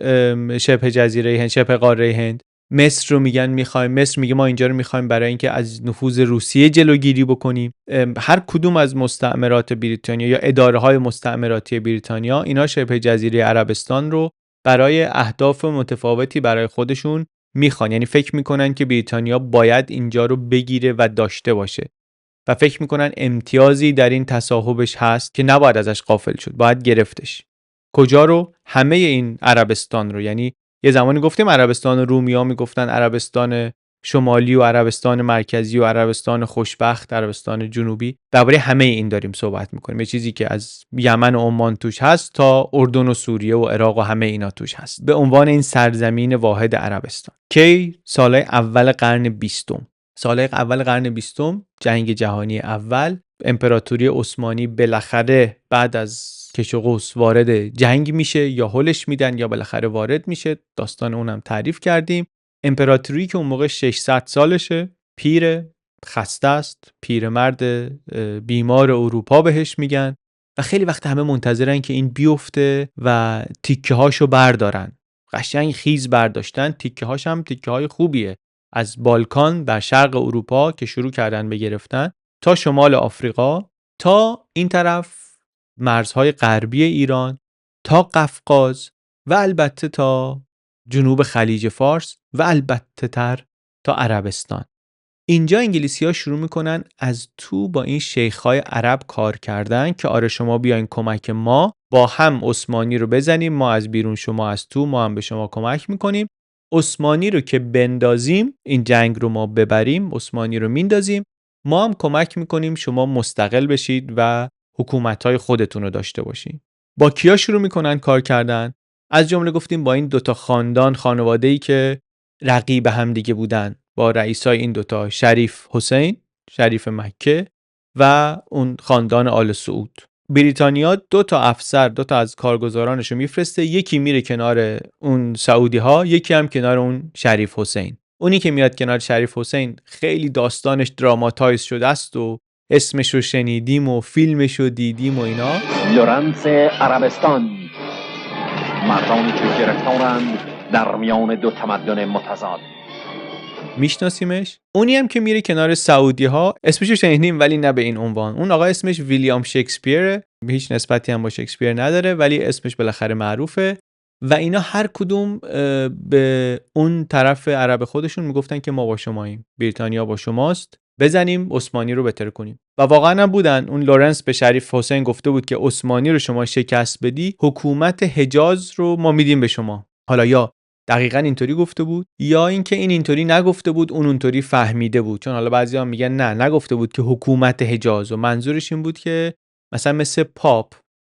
شبه جزیره هند، شبه قاره هند. مصر رو میگن میخوایم، مصر میگه ما اینجا رو میخوایم برای اینکه از نفوذ روسیه جلوگیری بکنیم. هر کدوم از مستعمرات بریتانیا یا اداره‌های مستعمراتی بریتانیا اینا شبه جزیره عربستان رو برای اهداف متفاوتی برای خودشون میخوان، یعنی فکر میکنن که بریتانیا باید اینجا رو بگیره و داشته باشه و فکر میکنن امتیازی در این تصاحبش هست که نباید ازش غافل شد، باید گرفتش. کجا رو؟ همه این عربستان رو. یعنی یه زمانی گفتیم عربستان رومیا میگفتن عربستان شمالی و عربستان مرکزی و عربستان خوشبخت، عربستان جنوبی. درباره همه این داریم صحبت میکنیم، یه چیزی که از یمن و عمان توش هست تا اردن و سوریه و عراق و همه اینا توش هست، به عنوان این سرزمین واحد عربستان. کی؟ سالهای اول قرن 20. سالهای اول قرن 20 جنگ جهانی اول، امپراتوری عثمانی بالاخره بعد از کش و قوس وارد جنگ میشه، یا هلش میدن یا بالاخره وارد میشه. داستان اونم تعریف کردیم. امپراتوری که اون موقع 600 سالشه، پیر، خسته است، پیرمرد بیمار اروپا بهش میگن و خیلی وقت همه منتظرن که این بیفته و تیکه هاشو بردارن. قشنگ خیز برداشتن، تیکه هاش هم تیکه های خوبیه، از بالکان در شرق اروپا که شروع کردن به گرفتن تا شمال آفریقا، تا این طرف مرزهای غربی ایران، تا قفقاز و البته تا جنوب خلیج فارس و البته تر تا عربستان. اینجا انگلیسی ها شروع میکنن از تو با این شیخهای عرب کار کردن که آره شما بیاین کمک ما، با هم عثمانی رو بزنیم، ما از بیرون شما از تو، ما هم به شما کمک میکنیم. عثمانی رو که بندازیم، این جنگ رو ما ببریم، عثمانی رو میندازیم، ما هم کمک میکنیم شما مستقل بشید و حکومت‌های خودتون رو داشته باشین. با کیا شروع میکنن کار کردن؟ از جمله گفتیم با این دوتا خاندان، خانواده‌ای که رقیب هم دیگه بودن، با رئیسای این دوتا، شریف حسین، شریف مکه و اون خاندان آل سعود. بریتانیا دوتا افسر، دوتا از کارگزارانش رو میفرسته، یکی میره کنار اون سعودی ها، یکی هم کنار اون شریف حسین. اونی که میاد کنار شریف حسین خیلی داستانش دراماتایز شده است و اسمش رو شنیدیم و فیلمش رو دیدیم و اینا. لورنس عربستان، مردانی که گرفتارند در میان دو تمدن متضاد. میشناسیمش. اونی هم که میره کنار سعودی ها اسمشو شنیدیم ولی نه به این عنوان. اون آقا اسمش ویلیام شکسپیره، هیچ نسبتی هم با شکسپیر نداره ولی اسمش بالاخره معروفه و اینا هر کدوم به اون طرف عرب خودشون میگفتن که ما با شماییم، بریتانیا با شماست، بزنیم عثمانی رو بهتر کنیم. و واقعا هم بودن. اون لورنس به شریف حسین گفته بود که عثمانی رو شما شکست بدی، حکومت حجاز رو ما میدیم به شما. حالا یا دقیقاً اینطوری گفته بود یا اینکه این اینطوری نگفته بود، اون اونطوری فهمیده بود. چون حالا بعضیا میگن نه نگفته بود که حکومت حجاز، و منظورش این بود که مثلا مثل پاپ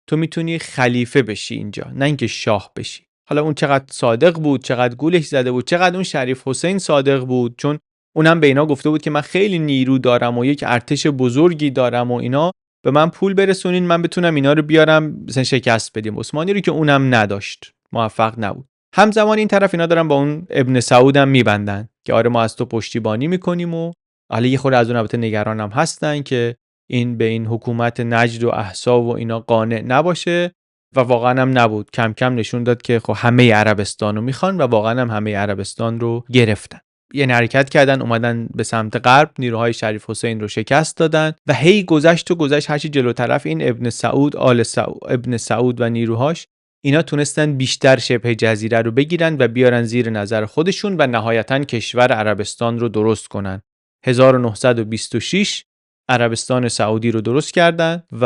تو میتونی خلیفه بشی اینجا، نه اینکه شاه بشی. حالا اون چقدر صادق بود، چقدر گولش زده بود، چقدر اون شریف حسین صادق بود، چون اونم به اینا گفته بود که من خیلی نیرو دارم و یک ارتش بزرگی دارم و اینا، به من پول برسونین من بتونم اینا رو بیارم مثلا شکست بدیم عثمانی رو، که اونم نداشت، موفق نبود. همزمان این طرف اینا دارن با اون ابن سعود هم میبندن که آره ما از تو پشتیبانی میکنیم و حالا یه خورده از اون البته نگران هم هستن که این به این حکومت نجد و احسا و اینا قانع نباشه و واقعا هم نبود. کم کم نشون داد که خب همه عربستان رو میخوان و واقعا هم همه عربستان رو گرفتن. یه حرکت کردن اومدن به سمت غرب، نیروهای شریف حسین رو شکست دادن و هی گذشت هرچی جلو طرف این ابن سعود، ابن سعود و نیروهاش اینا تونستن بیشتر شبه جزیره رو بگیرن و بیارن زیر نظر خودشون و نهایتاً کشور عربستان رو درست کنن. 1926 عربستان سعودی رو درست کردن و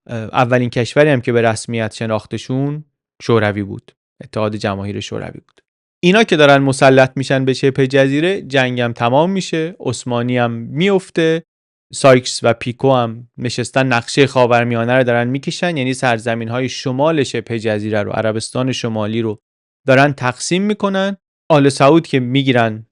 اولین کشوری هم که به رسمیت شناختشون شوروی بود، اتحاد جماهیر شوروی بود. اینا که دارن مسلط میشن به شبه جزیره، جنگم تمام میشه، عثمانی هم میفته، سایکس و پیکو هم نشستن نقشه خاورمیانه رو دارن میکشن، یعنی سرزمین‌های شمال شبه جزیره رو، عربستان شمالی رو دارن تقسیم میکنن. آل سعود که میگیرن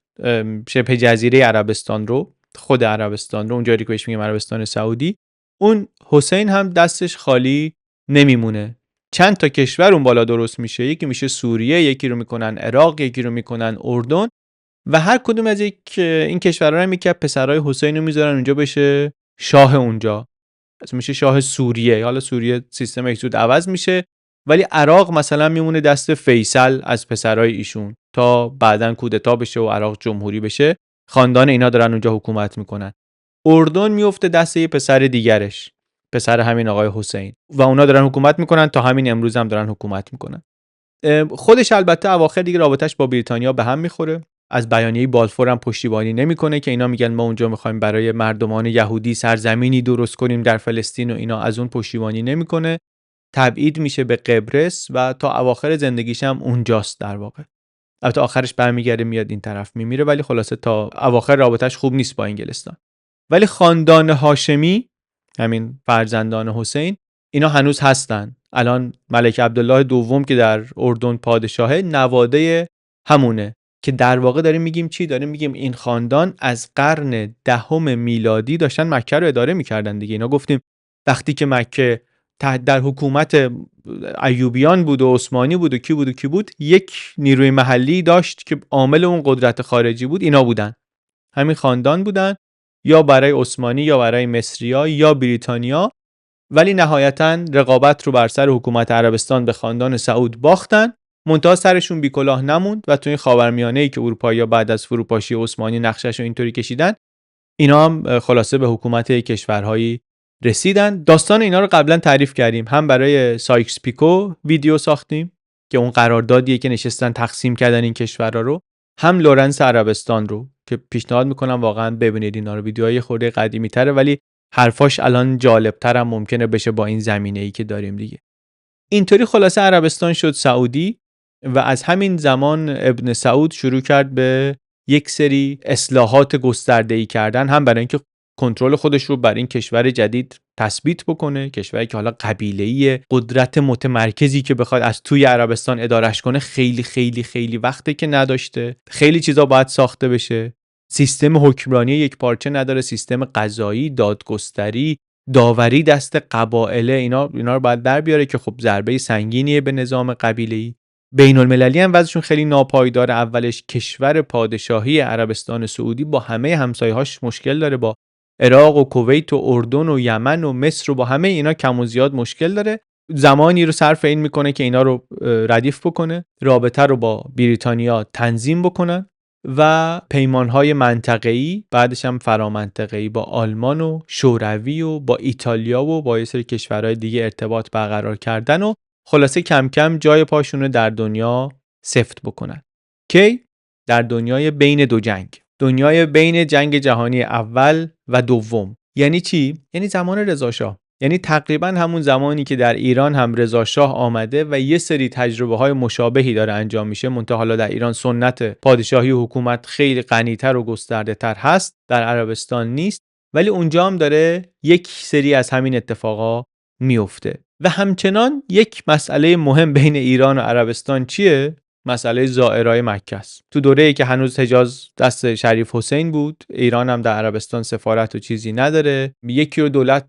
شبه جزیره عربستان رو، خود عربستان رو، اونجایی که بهش میگیم عربستان سعودی. اون حسین هم دستش خالی نمیمونه. چند تا کشور اون بالا درست میشه، یکی میشه سوریه، یکی رو میکنن عراق، یکی رو میکنن اردن و هر کدوم از این کشورها هم یکی پسرای حسین رو میذارن اونجا بشه شاه اونجا. از میشه شاه سوریه. حالا سوریه سیستم اکسود عوض میشه ولی عراق مثلا میمونه دست فیصل از پسرای ایشون تا بعدن کودتا بشه و عراق جمهوری بشه. خاندان اینا دارن اونجا حکومت میکنن. اردن میفته دست یه پسر دیگرش، پسر همین آقای حسین، و اونا دارن حکومت میکنن تا همین امروز هم دارن حکومت میکنن. خودش البته اواخر دیگه رابطش با بریتانیا به هم میخوره. از بیانیه بالفور هم پشتیبانی نمیکنه که اینا میگن ما اونجا میخوایم برای مردمان یهودی سرزمینی درست کنیم در فلسطین و اینا، از اون پشتیبانی نمیکنه. تبعید میشه به قبرس و تا اواخر زندگیش هم اونجاست در واقع. البته آخرش برمیگرده میاد این طرف میمیره، ولی خلاصه تا اواخر رابطش خوب نیست با انگلستان. ولی خاندان هاشمی، همین فرزندان حسین، اینا هنوز هستن. الان ملک عبدالله دوم که در اردن پادشاهه نواده همونه که در واقع داریم میگیم چی؟ داریم میگیم این خاندان از قرن 10 میلادی داشتن مکه رو اداره میکردن دیگه. اینا گفتیم وقتی که مکه در حکومت ایوبیان بود و عثمانی بود و کی بود یک نیروی محلی داشت که عامل اون قدرت خارجی بود، اینا بودن. همین خاندان بودن، یا برای عثمانی یا برای مصریا یا بریتانیا، ولی نهایتاً رقابت رو بر سر حکومت عربستان به خاندان سعود باختن. منتها سرشون بیکلاه نموند و تو این خاورمیانه‌ای که اروپایی‌ها بعد از فروپاشی عثمانی نقشش رو اینطوری کشیدن، اینا هم خلاصه به حکومت کشورهایی رسیدن. داستان اینا رو قبلا تعریف کردیم، هم برای سایکس پیکو ویدیو ساختیم که اون قراردادیه که نشستن تقسیم کردن این کشورها رو، هم لورنس عربستان رو که پیشنهاد میکنم واقعا ببینید اینا رو. ویدیوهای خورده قدیمی تره ولی حرفاش الان جالب‌تر هم ممکنه بشه با این زمینه‌ای که داریم دیگه. اینطوری خلاصه عربستان شد سعودی و از همین زمان ابن سعود شروع کرد به یک سری اصلاحات گسترده‌ای کردن، هم برای اینکه کنترل خودش رو بر این کشور جدید تثبیت بکنه، کشوری که حالا قبیله‌ای قدرت متمرکزی که بخواد از توی عربستان ادارش کنه خیلی خیلی خیلی وقته که نداشته، خیلی چیزا باید ساخته بشه. سیستم حکمرانی یک پارچه نداره، سیستم قضایی، دادگستری، داوری دست قبایله، اینا رو باید در بیاره که خب ضربه سنگینیه به نظام قبیله‌ای. بین المللی هم وضعشون خیلی ناپایدار. اولش کشور پادشاهی عربستان سعودی با همه همسایه‌هاش مشکل داره، با عراق و کویت و اردن و یمن و مصر و با همه اینا کم و زیاد مشکل داره. زمانی رو صرف این میکنه که اینا رو ردیف بکنه، رابطه رو با بریتانیا تنظیم بکنن و پیمانهای منطقه‌ای، بعدش هم فرامنطقه‌ای با آلمان و شوروی و با ایتالیا و با یه سری کشورهای دیگه ارتباط برقرار کردن و خلاصه کم کم جای پاشونو در دنیا سفت بکنن. کی؟ در دنیای بین دو جنگ. دنیای بین جنگ جهانی اول و دوم. یعنی چی؟ یعنی زمان رضا شاه. یعنی تقریبا همون زمانی که در ایران هم رضا شاه آمده و یه سری تجربه‌های مشابهی داره انجام میشه، منتها حالا در ایران سنت پادشاهی و حکومت خیلی غنی‌تر و گسترده‌تر هست، در عربستان نیست، ولی اونجا هم داره یک سری از همین اتفاقا میفته. و همچنان یک مسئله مهم بین ایران و عربستان چیه؟ مسئله زائرای مکه است. تو دوره‌ای که هنوز حجاز دست شریف حسین بود، ایران هم در عربستان سفارت و چیزی نداره. یکی رو دولت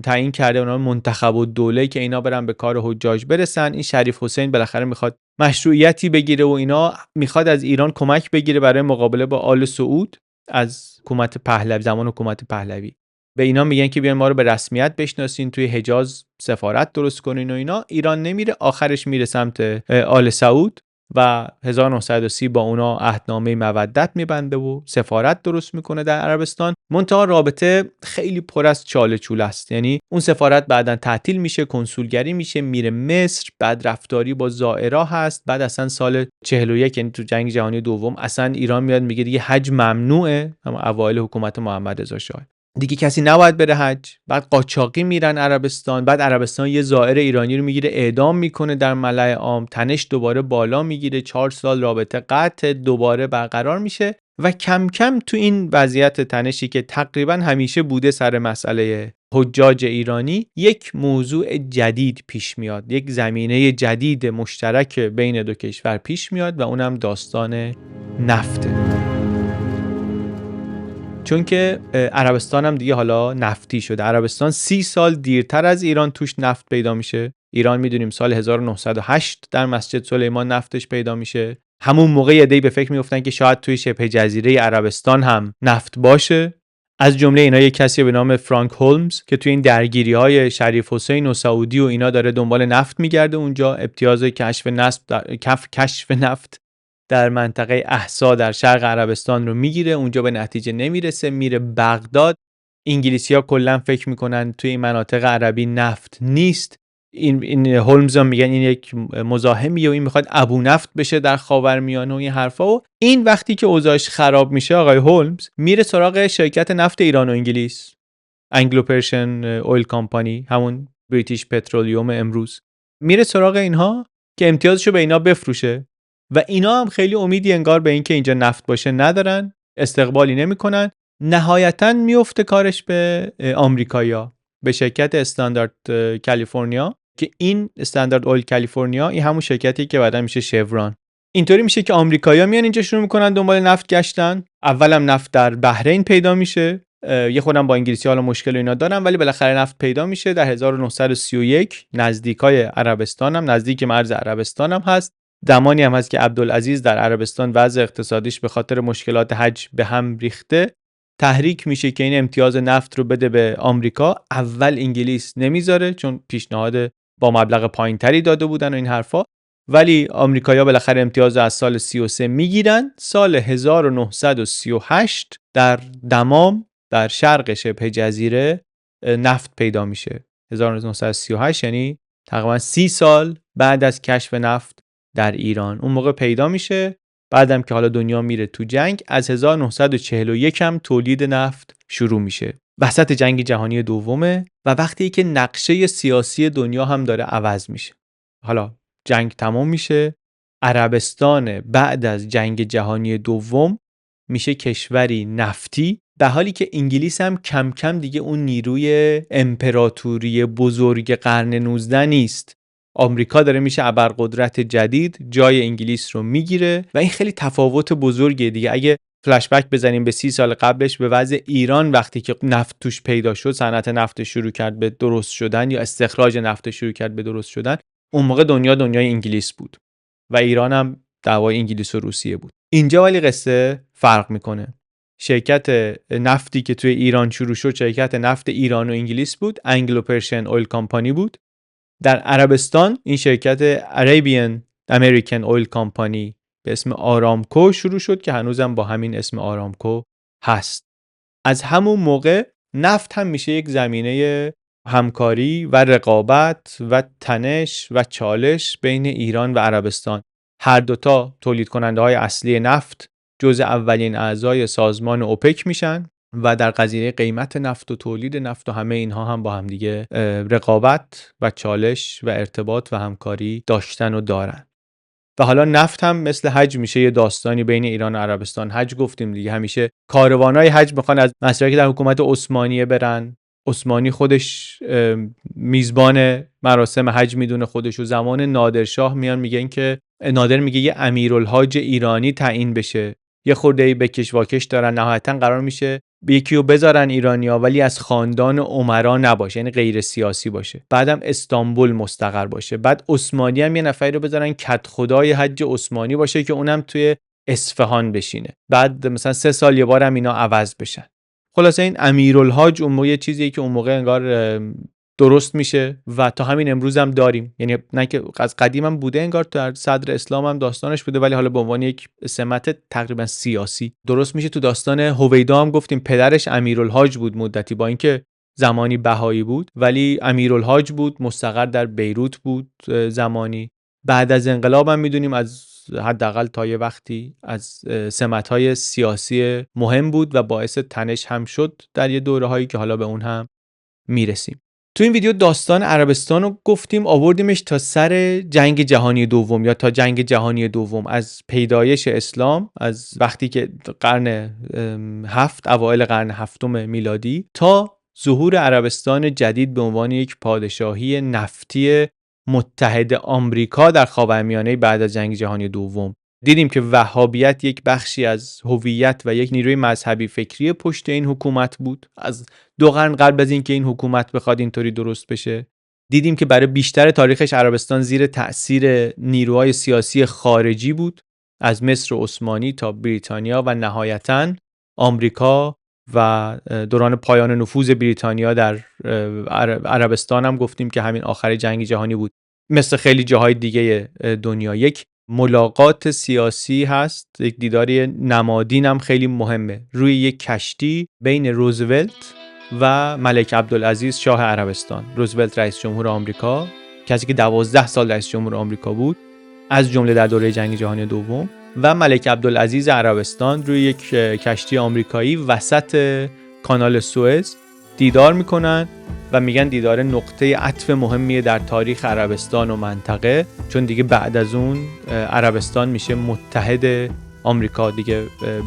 تعیین کرده، اونها منتخب الدوله که اینا برن به کار حجاج برسن. این شریف حسین بالاخره میخواد مشروعیتی بگیره و اینا، میخواد از ایران کمک بگیره برای مقابله با آل سعود از حکومت پهلوی، زمان حکومت پهلوی. به اینا میگن که بیان ما رو به رسمیت بشناسین، توی حجاز سفارت درست کنین و اینا. ایران نمیره، آخرش میره سمت آل سعود و 1930 با اونا عهدنامه مودت میبنده و سفارت درست میکنه در عربستان. منتها رابطه خیلی پر از چاله چوله است. یعنی اون سفارت بعداً تعطیل میشه، کنسولگری میشه، میره مصر، بعد رفتاری با زائرا هست. بعد اصلا سال 41 یعنی تو جنگ جهانی دوم اصلا ایران میاد میگه دیگه حج ممنوعه، اما اوایل حکومت محمد رضا شاه دیگه کسی نباید بره حج. بعد قاچاقی میرن عربستان. بعد عربستان یه زائر ایرانی رو میگیره اعدام میکنه در ملأ عام. تنش دوباره بالا میگیره، 4 سال رابطه قطع، دوباره برقرار میشه و کم کم تو این وضعیت تنشی که تقریبا همیشه بوده سر مسئله حجاج ایرانی، یک موضوع جدید پیش میاد، یک زمینه جدید مشترک بین دو کشور پیش میاد و اونم داستان نفته. چون که عربستان هم دیگه حالا نفتی شده. عربستان 30 سال دیرتر از ایران توش نفت پیدا میشه. ایران میدونیم سال 1908 در مسجد سلیمان نفتش پیدا میشه. همون موقع یه عده‌ای به فکر میافتن که شاید توی شبه جزیره عربستان هم نفت باشه. از جمله اینا یک کسی به نام فرانک هولمز که توی این درگیری‌های شریف حسین و سعودی و اینا داره دنبال نفت میگرده اونجا، امتیاز کشف نفت در منطقه احسا در شرق عربستان رو میگیره. اونجا به نتیجه نمیرسه، میره بغداد. انگلیسی‌ها کلا فکر میکنن توی این مناطق عربی نفت نیست. این هولمز هم میگن این یک مزاحمیه و این میخواد ابو نفت بشه در خاورمیانه و این حرفا. و این وقتی که اوضاعش خراب میشه، آقای هولمز میره سراغ شرکت نفت ایران و انگلیس، انگلو پرشن اویل کمپانی، همون بریتیش پترولیوم امروز. میره سراغ اینها که امتیازشو به اینا بفروشه و اینا هم خیلی امیدی انگار به این که اینجا نفت باشه ندارن، استقبالی نمیکنن. نهایتاً میفته کارش به آمریکایی‌ها، به شرکت استاندارد کالیفرنیا که این استاندارد اویل کالیفرنیا این همون شرکتی که بعدا میشه شوران. اینطوری میشه که آمریکایی‌ها میان اینجا شروع میکنن دنبال نفت گشتن. اولم نفت در بحرین پیدا میشه. یه خودم با انگلیسی حالا مشکل اینا دارم، ولی بالاخره نفت پیدا میشه در 1931 نزدیکای عربستان هم، نزدیک مرز عربستان هم هست. زمانی هم هست که عبدالعزیز در عربستان وضع اقتصادیش به خاطر مشکلات حج به هم ریخته، تحریک میشه که این امتیاز نفت رو بده به آمریکا. اول انگلیس نمیذاره چون پیشنهاد با مبلغ پایینتری داده بودن و این حرفا، ولی آمریکایی‌ها بالاخره امتیاز از سال 33 میگیرن. سال 1938 در دمام در شرق شبه جزیره نفت پیدا میشه. 1938 یعنی تقریبا 30 سال بعد از کشف نفت در ایران اون موقع پیدا میشه. بعدم که حالا دنیا میره تو جنگ، از 1941 هم تولید نفت شروع میشه. وسط جنگ جهانی دومه و وقتی که نقشه سیاسی دنیا هم داره عوض میشه. حالا جنگ تمام میشه، عربستان بعد از جنگ جهانی دوم میشه کشوری نفتی، در حالی که انگلیس هم کم کم دیگه اون نیروی امپراتوری بزرگ قرن 19 نیست. آمریکا داره میشه ابرقدرت جدید، جای انگلیس رو میگیره و این خیلی تفاوت بزرگه دیگه. اگه فلش بک بزنیم به 30 سال قبلش، به وضع ایران وقتی که نفت توش پیدا شد، صنعت نفت شروع کرد به درست شدن یا استخراج نفت شروع کرد به درست شدن، اون موقع دنیای انگلیس بود و ایران هم دعوای انگلیس و روسیه بود. اینجا ولی قصه فرق میکنه. شرکت نفتی که توی ایران شروع شد شرکت نفت ایران و انگلیس بود، انگلو پرشن اویل کمپانی بود. در عربستان این شرکت عربین امریکن اویل کمپانی به اسم آرامکو شروع شد که هنوزم با همین اسم آرامکو هست. از همون موقع نفت هم میشه یک زمینه همکاری و رقابت و تنش و چالش بین ایران و عربستان. هر دوتا تولید کننده های اصلی نفت جزء اولین اعضای سازمان اوپک میشن و در قضیه قیمت نفت و تولید نفت و همه اینها هم با هم دیگه رقابت و چالش و ارتباط و همکاری داشتن و دارن. و حالا نفت هم مثل حج میشه یه داستانی بین ایران و عربستان. حج گفتیم دیگه، همیشه کاروانای حج میخوان از مسیری که در حکومت عثمانیه برن. عثمانی خودش میزبان مراسم حج میدونه خودش، و زمان نادرشاه میان میگن که نادر میگه یه امیرالحاج ایرانی تعیین بشه، یه خورده بکش واکش دارن، نهایتا قرار میشه یکی رو بذارن ایرانیا ولی از خاندان امرا نباشه، یعنی غیر سیاسی باشه. بعدم استانبول مستقر باشه. بعد عثمانی هم یه نفری رو بذارن کدخدای حج عثمانی باشه که اونم توی اصفهان بشینه. بعد مثلا 3 سال یه بار هم اینا عوض بشن. خلاصه این امیرالحاج اون موقع یه چیزیه که اون موقع انگار درست میشه و تا همین امروز هم داریم. یعنی نه که از قدیم هم بوده، انگار در صدر اسلام هم داستانش بوده، ولی حالا به عنوان یک سمت تقریبا سیاسی درست میشه. تو داستان هویدا هم گفتیم پدرش امیرالحاج بود مدتی، با اینکه زمانی بهایی بود ولی امیرالحاج بود، مستقر در بیروت بود زمانی. بعد از انقلاب هم میدونیم از حداقل تا یه وقتی از سمت‌های سیاسی مهم بود و باعث تنش هم شد در یه دوره‌هایی که حالا به اون هم میرسیم. تو این ویدیو داستان عربستان رو گفتیم، آوردیمش تا سر جنگ جهانی دوم یا تا جنگ جهانی دوم، از پیدایش اسلام، از وقتی که قرن 7 اوایل قرن 7 میلادی تا ظهور عربستان جدید به عنوان یک پادشاهی نفتی متحد آمریکا در خاورمیانه بعد از جنگ جهانی دوم. دیدیم که وهابیت یک بخشی از هویت و یک نیروی مذهبی فکری پشت این حکومت بود از 2 قرن قبل از اینکه این حکومت بخواد اینطوری درست بشه. دیدیم که برای بیشتر تاریخش عربستان زیر تأثیر نیروهای سیاسی خارجی بود، از مصر عثمانی تا بریتانیا و نهایتاً آمریکا و دوران پایان نفوذ بریتانیا در عربستان هم گفتیم که همین آخر جنگ جهانی بود. مثل خیلی جاهای دیگه دنیا یک ملاقات سیاسی هست، یک دیداری نمادین هم خیلی مهمه روی یک کشتی بین روزولت و ملک عبدالعزیز شاه عربستان. روزولت رئیس جمهور آمریکا، کسی که 12 سال رئیس جمهور آمریکا بود از جمله در دوره جنگ جهانی دوم، و ملک عبدالعزیز عربستان روی یک کشتی آمریکایی وسط کانال سوئز دیدار میکنن و میگن دیدار نقطه عطف مهمیه در تاریخ عربستان و منطقه، چون دیگه بعد از اون عربستان میشه متحد آمریکا. دیگه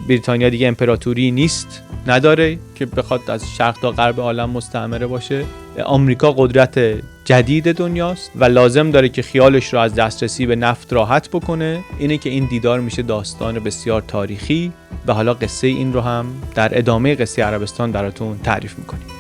بریتانیا دیگه امپراتوری نیست، نداره که بخواد از شرق تا غرب عالم مستعمره باشه. آمریکا قدرت جدید دنیاست و لازم داره که خیالش رو از دسترسی به نفت راحت بکنه. اینه که این دیدار میشه داستان بسیار تاریخی و حالا قصه این رو هم در ادامه قصه عربستان براتون تعریف میکنیم.